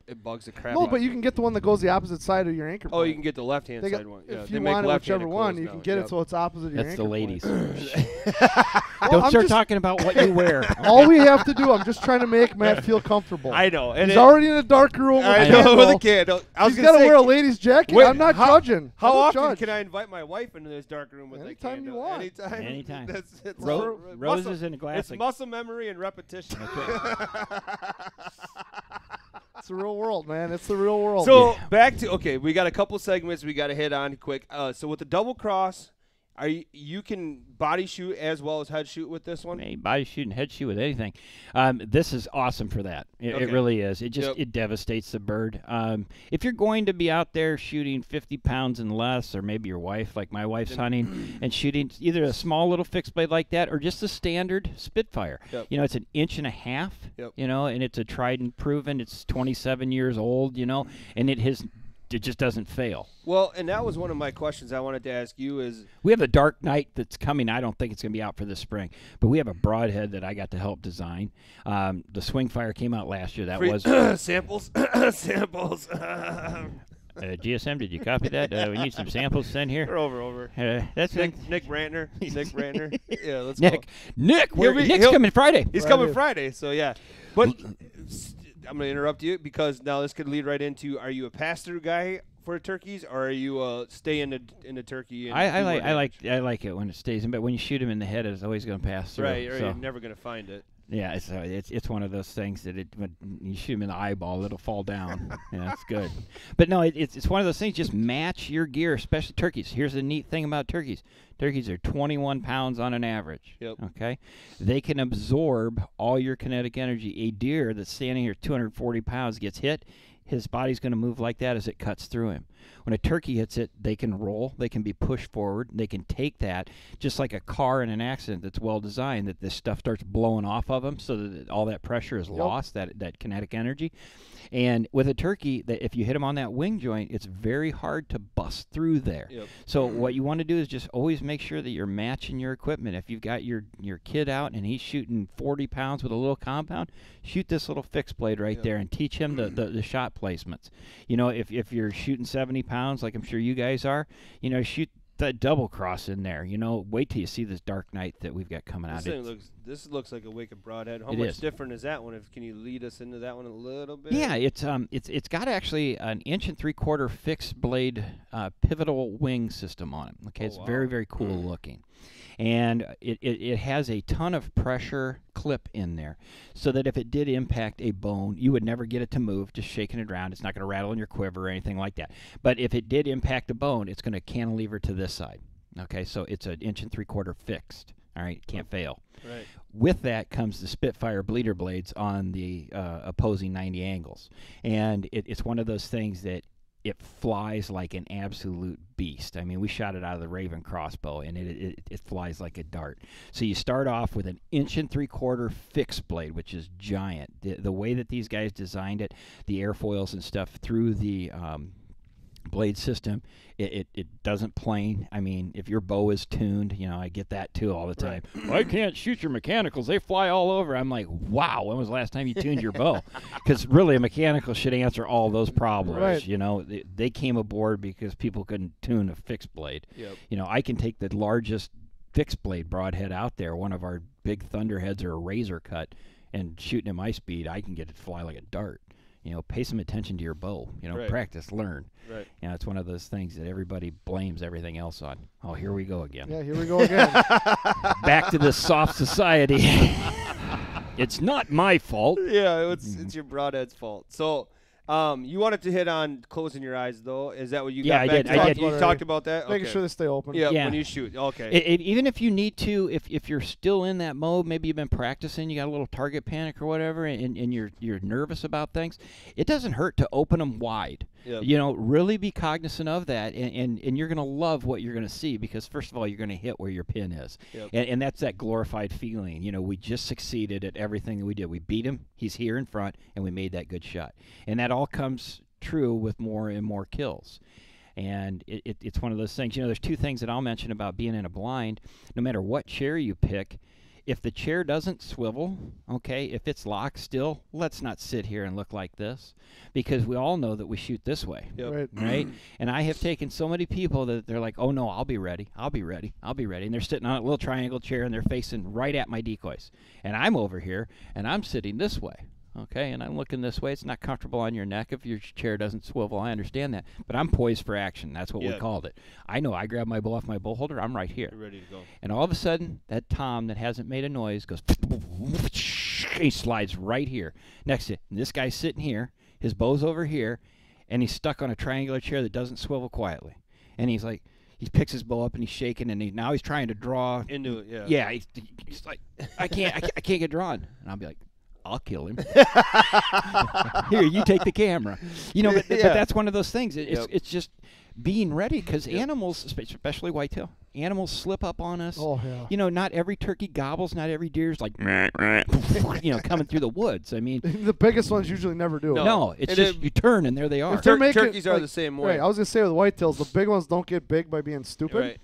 it bugs the crap. No, but you can get the one that goes the opposite side of your anchor point. Oh, you can get the left-hand side one. If you want it, whichever one, you can get it so it's opposite of your That's anchor the ladies. Don't start talking about what you wear. All we have to do, I'm just trying to make Matt feel comfortable. I know. And he's already in a dark room with I know, with a candle. He's got to wear a lady's jacket. I'm not judging. How often can I invite my wife into this dark room with a candle? Anytime you want. Anytime. It's roses in a glass. It's muscle memory and repetition. It's the real world, man. It's the real world. So back to we got a couple segments we got to hit on quick. So with the double cross, you can body shoot as well as head shoot with this one? Hey, body shoot and head shoot with anything. This is awesome for that. It really is. It just it devastates the bird. If you're going to be out there shooting 50 pounds and less, or maybe your wife, like my wife's hunting, and shooting either a small little fixed blade like that or just a standard Spitfire. It's an 1.5 inches, and it's a tried and proven. It's 27 years old, and it just doesn't fail. Well, and that was one of my questions I wanted to ask you is... We have a Dark Knight that's coming. I don't think it's going to be out for this spring. But we have a broadhead that I got to help design. The Swing Fire came out last year. That was... samples. Samples. GSM, did you copy that? We need some samples sent here. We're over. That's Nick Brantner. Nick Brantner. Yeah, let's go. Nick's coming Friday. He's coming Friday, so yeah. But... I'm going to interrupt you because now this could lead right into: are you a pass-through guy for turkeys, or are you stay in the turkey? And I like it when it stays in, but when you shoot him in the head, it's always going to pass through. Right, so. You're never going to find it. Yeah, it's one of those things that when you shoot him in the eyeball, it'll fall down. Yeah, it's good. But no, it's one of those things. Just match your gear, especially turkeys. Here's the neat thing about turkeys. Turkeys are 21 pounds on an average. Yep. Okay, they can absorb all your kinetic energy. A deer that's standing here 240 pounds gets hit, his body's going to move like that as it cuts through him. When a turkey hits it, they can roll, they can be pushed forward, they can take that, just like a car in an accident that's well designed, that this stuff starts blowing off of them so that all that pressure is lost, that kinetic energy. And with a turkey, if you hit them on that wing joint, it's very hard to bust through there. Yep. So what you want to do is just always make sure that you're matching your equipment. If you've got your kid out and he's shooting 40 pounds with a little compound, shoot this little fixed blade right there and teach him the shot placements. If you're shooting 70 pounds, like I'm sure you guys are, shoot that double cross in there. Wait till you see this Dark Knight that we've got coming out. This looks like a wicked broadhead. How much different is that one? Can you lead us into that one a little bit? Yeah, it's got actually an 1 3/4 fixed blade pivotal wing system on it. Okay, it's very, very cool looking. And it has a ton of pressure clip in there so that if it did impact a bone, you would never get it to move, just shaking it around. It's not going to rattle in your quiver or anything like that. But if it did impact a bone, it's going to cantilever to this side. Okay, so it's an 1 3/4 fixed. All right, can't fail. Right. With that comes the Spitfire bleeder blades on the opposing 90 angles. And it's one of those things that it flies like an absolute beast. I mean, we shot it out of the Raven crossbow, and it flies like a dart. So you start off with an 1 3/4 fixed blade, which is giant. The way that these guys designed it, the airfoils and stuff through the blade system. It doesn't plane. I mean, if your bow is tuned, I get that too all the time. Well, I can't shoot your mechanicals. They fly all over. I'm like, wow, when was the last time you tuned your bow? Because really, a mechanical should answer all those problems. Right. They came aboard because people couldn't tune a fixed blade. Yep. I can take the largest fixed blade broadhead out there, one of our big thunderheads or a razor cut, and shooting at my speed, I can get it to fly like a dart. Pay some attention to your bow. Right. Practice, learn. Right. It's one of those things that everybody blames everything else on. Oh, here we go again. Yeah, here we go again. Back to this soft society. It's not my fault. Yeah, it's your broadhead's fault. So, you wanted to hit on closing your eyes, though. Is that what you got? I back did. to? I did. You talked about that. Making Okay. sure they stay open. Yeah, Yeah. when you shoot. Okay. Even if you need to, if you're still in that mode, maybe you've been practicing, you got a little target panic or whatever, and you're nervous about things, it doesn't hurt to open them wide. Yep. Really be cognizant of that, and you're going to love what you're going to see because, first of all, you're going to hit where your pin is. Yep. And that's that glorified feeling. We just succeeded at everything that we did. We beat him, he's here in front, and we made that good shot. And that all comes true with more and more kills. And it's one of those things. There's two things that I'll mention about being in a blind. No matter what chair you pick, if the chair doesn't swivel, okay, if it's locked still, let's not sit here and look like this, because we all know that we shoot this way. Yep. Right? And I have taken so many people that they're like, oh no, I'll be ready. And they're sitting on a little triangle chair and they're facing right at my decoys. And I'm over here and I'm sitting this way. Okay, and I'm looking this way. It's not comfortable on your neck if your chair doesn't swivel. I understand that. But I'm poised for action. That's what we called it. I know I grab my bow off my bow holder. I'm right here. You're ready to go. And all of a sudden, that tom that hasn't made a noise goes, he slides right here next to it. And this guy's sitting here. His bow's over here. And he's stuck on a triangular chair that doesn't swivel quietly. And he's like, he picks his bow up and he's shaking. And now he's trying to draw. Into it, yeah. Yeah, he's like, I can't get drawn. And I'll be like, I'll kill him. Here, you take the camera. But that's one of those things. It's just being ready, because animals, especially whitetail, animals slip up on us. Oh, yeah. Not every turkey gobbles. Not every deer's like, coming through the woods. I mean, The biggest ones usually never do. no, it's just you turn and there they are. If they're making, turkeys are the same way. Right, I was going to say with whitetails, the big ones don't get big by being stupid. Right.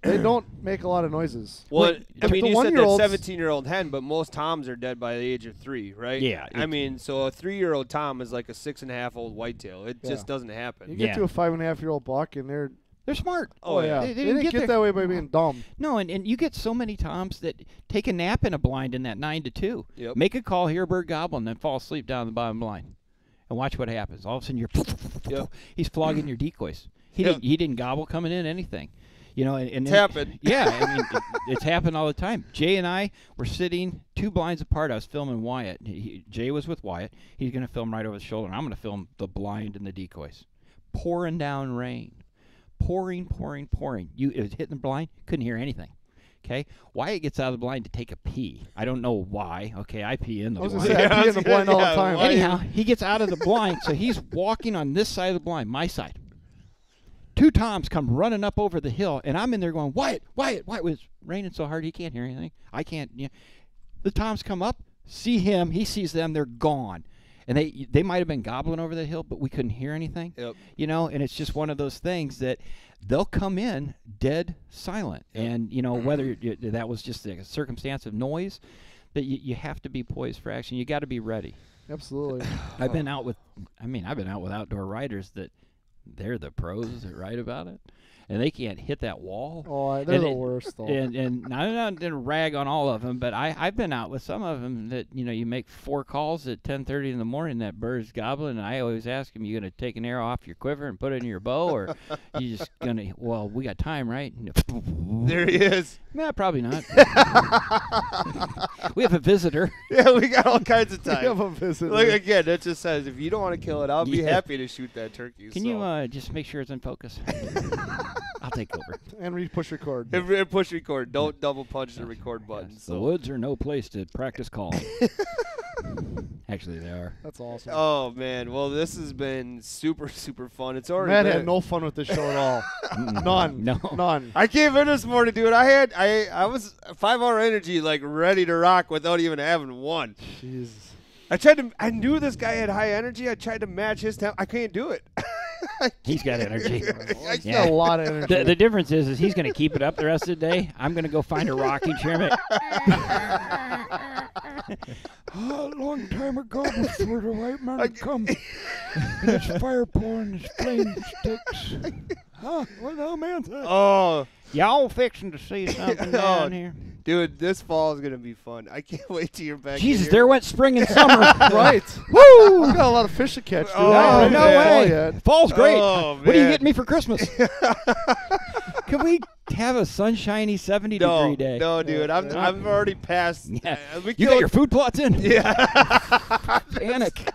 They don't make a lot of noises. Well, I mean, the you said that 1-year-olds 17-year-old hen, but most toms are dead by the age of 3, right? Yeah, I mean, so a 3-year-old tom is like a 6.5-old whitetail. It just doesn't happen. You get to a 5.5-year-old buck, and they're smart. Oh, yeah. They They didn't didn't get that way by being dumb. No, and you get so many toms that take a nap in a blind in that 9 to 2. Yep. Make a call, hear a bird gobble, and then fall asleep down the bottom blind. And watch what happens. All of a sudden, he's flogging your decoys. He didn't gobble coming in anything. And it's happened. Yeah, I mean, it's happened all the time. Jay and I were sitting 2 blinds apart. I was filming Wyatt. Jay was with Wyatt. He's going to film right over his shoulder, and I'm going to film the blind and the decoys. Pouring down rain. Pouring. It was hitting the blind. Couldn't hear anything. Okay? Wyatt gets out of the blind to take a pee. I don't know why. Okay, I pee in the blind. I was going to say, I pee in the blind all the time. Anyhow, he gets out of the blind, so he's walking on this side of the blind, my side. 2 toms come running up over the hill, and I'm in there going, Wyatt. It was raining so hard he can't hear anything. I can't. The toms come up, see him, he sees them, they're gone. And they might have been gobbling over the hill, but we couldn't hear anything. Yep. And it's just one of those things that they'll come in dead silent. Yep. And, whether that was just a circumstance of noise, that you have to be poised for action. You got to be ready. Absolutely. I've been out with outdoor riders that they're the pros that write about it, and they can't hit that wall. Oh, they're the worst, though. And I'm not going to rag on all of them, but I've been out with some of them that, you make 4 calls at 10:30 in the morning, that bird's gobbling, and I always ask them, you going to take an arrow off your quiver and put it in your bow, or you just going to, well, we got time, right? There he is. Nah, probably not. We have a visitor. Yeah, we got all kinds of time. We have a visitor. Like, again, that just says, if you don't want to kill it, I'll be happy to shoot that turkey. Can you just make sure it's in focus? I'll take over. And push record. And push record. Don't double punch the record button. Yes. The woods are no place to practice calling. Actually, they are. That's awesome. Oh, man. Well, this has been super, super fun. It's already Matt had no fun with this show at all. None. No. None. I came in this morning, dude. I was 5-hour energy, like, ready to rock without even having one. Jeez. I knew this guy had high energy. I tried to match his temp. I can't do it. He's got energy. He's got a lot of energy. The difference is he's going to keep it up the rest of the day. I'm going to go find a rocking chair. A long time ago, before the white man had come, and his fire pouring his flame sticks. Huh? What the hell, man? Oh, y'all fixing to see something down here? Dude, this fall is gonna be fun. I can't wait till you're back. Jesus, in there went spring and summer. Right. Woo! I've got a lot of fish to catch. Dude. Oh, no way. Yet. Fall's great. Oh, what are you man. getting me for Christmas? Can we have a sunshiny 70-degree day? No, dude. I'm already past. Yeah. We You got your food plots in? Yeah. Panic.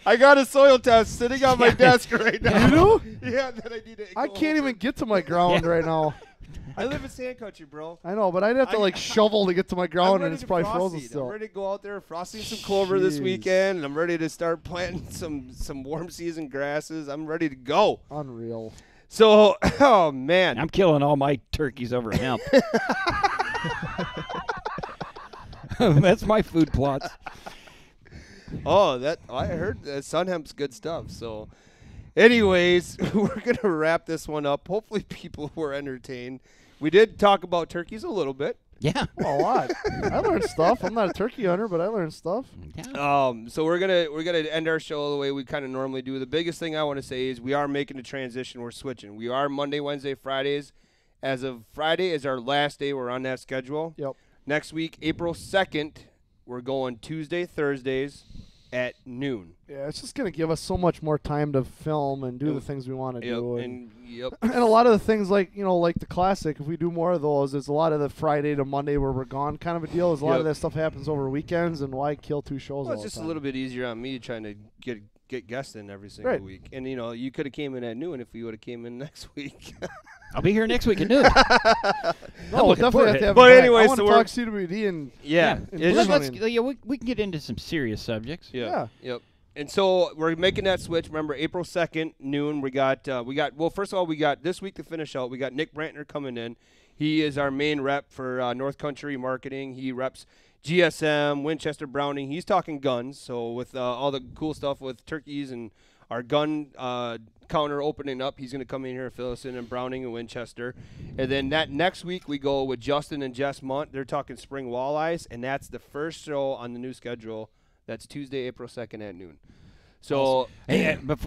I got a soil test sitting on my desk right now. You do? Yeah, that I need to. I go can't over. even get to my ground right now. I live in sand country, bro. I know, but I'd have to like shovel to get to my I'm ground, ready and it's to probably frost frozen seed. still. I'm ready to go out there frosting some clover this Jeez. weekend, and I'm ready to start planting some warm season grasses. I'm ready to go. Unreal. So, oh man, I'm killing all my turkeys over hemp. That's my food plots. Oh, I heard that sun hemp's good stuff. So, anyways, we're gonna wrap this one up. Hopefully, people were entertained. We did talk about turkeys a little bit. Yeah. Well, a lot. I learned stuff. I'm not a turkey hunter, but I learned stuff. Yeah. So we're gonna end our show the way we kind of normally do. The biggest thing I want to say is we are making a transition. We're switching. We are Monday, Wednesday, Fridays. As of Friday is our last day. We're on that schedule. Yep. Next week, April 2nd, we're going Tuesday, Thursdays at noon. Yeah, it's just gonna give us so much more time to film and do the things we want to do. And a lot of the things like the classic. If we do more of those, it's a lot of the Friday to Monday where we're gone kind of a deal. Is a lot of that stuff happens over weekends, and why kill two shows? Well, all it's just the a time? little bit easier on me trying to get guests in every single Right. week. And you could have came in at noon if you would have came in next week. I'll be here next week at noon. No, we'll definitely have to have. But him back. anyway, I want so to we're talk CWD and yeah. and It's- bush hunting. We can get into some serious subjects. Yeah. Yep. And so we're making that switch. Remember, April 2nd, noon, we got, well, first of all, we got this week to finish out. We got Nick Brantner coming in. He is our main rep for North Country Marketing. He reps GSM, Winchester Browning. He's talking guns. So with all the cool stuff with turkeys and our gun counter opening up, he's going to come in here and fill us in Browning and Winchester. And then that next week we go with Justin and Jess Munt. They're talking spring walleyes, and that's the first show on the new schedule. That's Tuesday, April 2nd at noon. So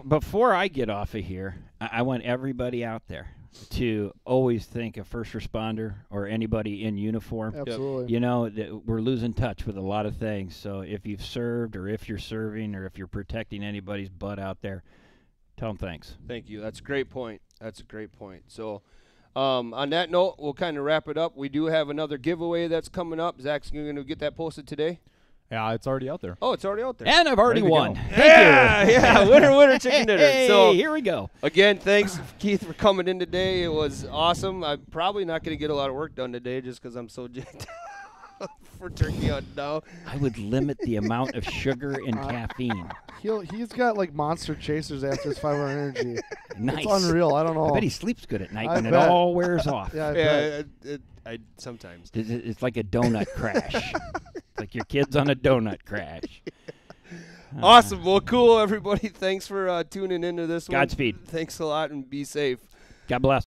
before I get off of here, I want everybody out there to always think a first responder or anybody in uniform. Absolutely. You know, that we're losing touch with a lot of things. So if you've served or if you're serving or if you're protecting anybody's butt out there, tell them thanks. Thank you. That's a great point. That's a great point. So on that note, we'll kind of wrap it up. We do have another giveaway that's coming up. Zach's going to get that posted today. Yeah, it's already out there. Oh, it's already out there. And I've already Ready to won. go. Thank you. Yeah, winner, chicken dinner. Hey, So here we go. again, thanks, Keith, for coming in today. It was awesome. I'm probably not going to get a lot of work done today just because I'm so jacked for turkey hunt now. I would limit the amount of sugar and caffeine. He's got like monster chasers after his 500 energy. Nice. It's unreal. I don't know. I bet he sleeps good at night I when bet. it all wears off. Yeah, I bet. I sometimes. It's like a donut crash. It's like your kid's on a donut crash. Awesome. Well, cool, everybody. Thanks for tuning into this one. Godspeed. Thanks a lot, and be safe. God bless.